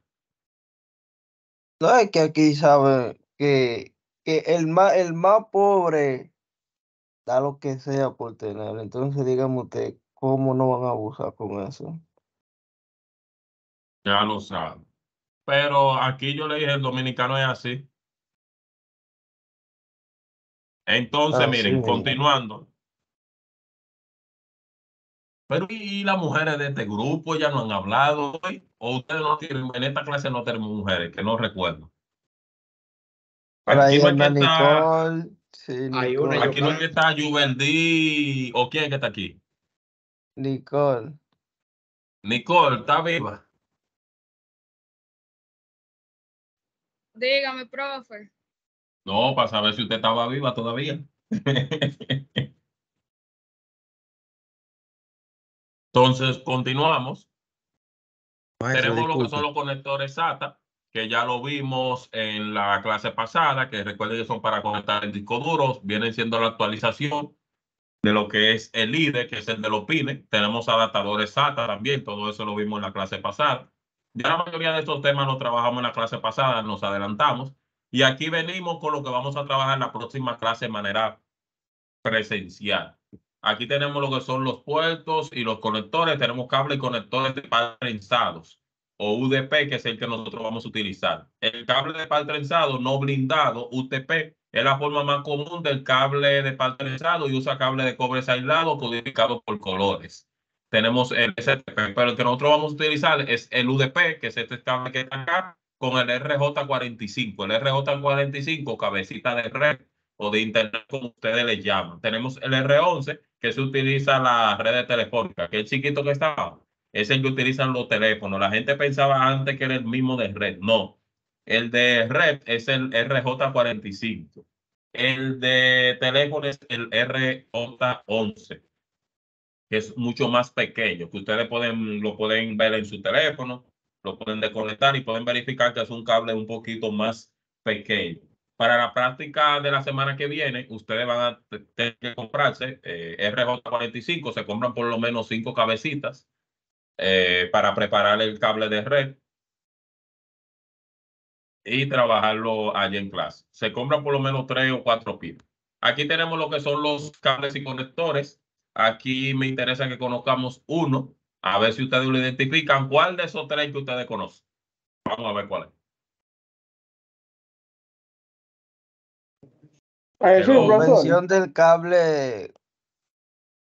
No es que aquí saben que el más pobre da lo que sea por tener. Entonces, dígame usted, ¿cómo no van a abusar con eso? Ya lo saben. Pero aquí yo le dije, el dominicano es así. Entonces, Así miren, mismo. continuando. Pero ¿y las mujeres de este grupo ya no han hablado hoy? ¿O ustedes no tienen, en esta clase no tenemos mujeres, que no recuerdo? Por Aquí ahí no es que anda está, Nicole. Sí, Hay una, yo aquí no es Nicole. que creo. está Juveldí, ¿o quién es que está aquí? Nicole. Nicole, ¿está viva? Dígame, profe. No, para saber si usted estaba viva todavía. Entonces, continuamos. Maestro, Tenemos lo que son disculpe. los conectores SATA, que ya lo vimos en la clase pasada, que recuerden que son para conectar el disco duro, vienen siendo la actualización de lo que es el IDE, que es el de los pines. Tenemos adaptadores SATA también, todo eso lo vimos en la clase pasada. Ya la mayoría de estos temas los trabajamos en la clase pasada, nos adelantamos. Y aquí venimos con lo que vamos a trabajar en la próxima clase de manera presencial. Aquí tenemos lo que son los puertos y los conectores. Tenemos cable y conectores de par trenzados o UDP, que es el que nosotros vamos a utilizar. El cable de par trenzado no blindado, UTP, es la forma más común del cable de par trenzado y usa cable de cobre aislado codificado por colores. Tenemos el STP, pero el que nosotros vamos a utilizar es el UDP, que es este cable que está acá, con el RJ45. El RJ45, cabecita de red o de internet, como ustedes le llaman. Tenemos el R11, que se utiliza la red telefónica, que es el chiquito que está abajo. Es el que utilizan los teléfonos. La gente pensaba antes que era el mismo de red. No. El de red es el RJ45. El de teléfono es el RJ11, que es mucho más pequeño, que ustedes lo pueden ver en su teléfono, lo pueden desconectar y pueden verificar que es un cable un poquito más pequeño. Para la práctica de la semana que viene, ustedes van a tener que comprarse RJ45, se compran por lo menos 5 cabecitas para preparar el cable de red y trabajarlo allá en clase. Se compran por lo menos 3 o 4 pilas. Aquí tenemos lo que son los cables y conectores. Aquí me interesa que conozcamos uno, a ver si ustedes lo identifican. ¿Cuál de esos tres que ustedes conocen? Vamos a ver cuál es. Sí, La Hello. profesor. invención del cable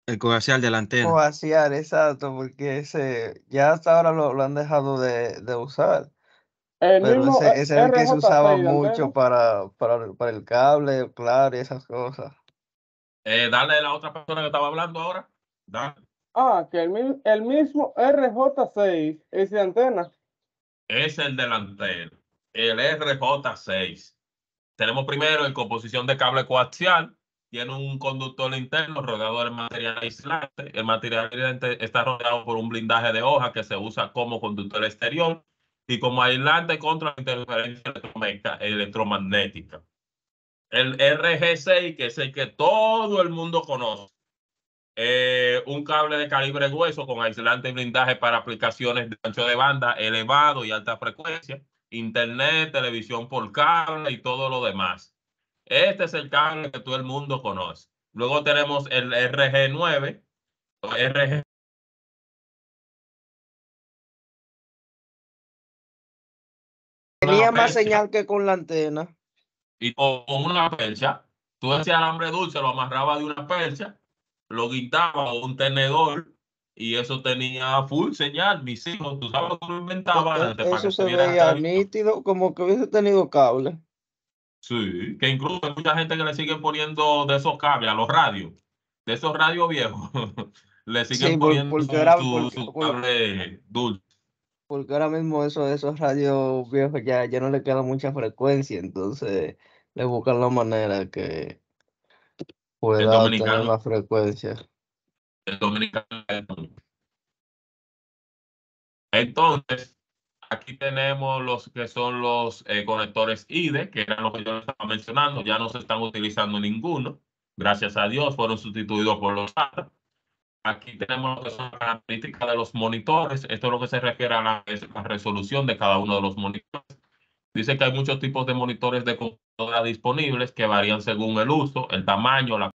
El coaxial de la antena. Coaxial, exacto, porque ese ya hasta ahora lo han dejado de usar. El Pero mismo ese era el que se usaba RJ6 de mucho antena. para el cable, claro, y esas cosas. Dale a la otra persona que estaba hablando ahora. Dale. Que el mismo RJ6 es de antena. Es el delantero. El RJ6. Tenemos primero en composición de cable coaxial. Tiene un conductor interno rodeado de material aislante. El material aislante está rodeado por un blindaje de hoja que se usa como conductor exterior y como aislante contra la interferencia electromagnética. El RG6, que es el que todo el mundo conoce. Un cable de calibre grueso con aislante y blindaje para aplicaciones de ancho de banda elevado y alta frecuencia, internet, televisión por cable y todo lo demás. Este es el cable que todo el mundo conoce. Luego tenemos el RG9, RG. Tenía más señal que con la antena. Y con una percha, tú ese alambre dulce lo amarrabas de una percha, lo guindabas a un tenedor y eso tenía full señal. Mis hijos, tú sabes cómo lo inventaban antes para Eso que se tuvieran veía televisión. nítido, como que hubiese tenido cable. Sí, que incluso hay mucha gente que le siguen poniendo de esos cables a los radios, de esos radios viejos, le siguen Sí, poniendo porque su cable dulce. porque ahora mismo esos radios viejos ya no le queda mucha frecuencia, entonces le buscan la manera que El pueda tener dominicano, más frecuencia. el dominicano. Entonces, aquí tenemos los que son los conectores IDE, que eran los que yo estaba mencionando, ya no se están utilizando ninguno. Gracias a Dios fueron sustituidos por los SATA. Aquí tenemos lo que son las características de los monitores. Esto es lo que se refiere a la resolución de cada uno de los monitores. Dice que hay muchos tipos de monitores de computadora disponibles que varían según el uso, el tamaño, la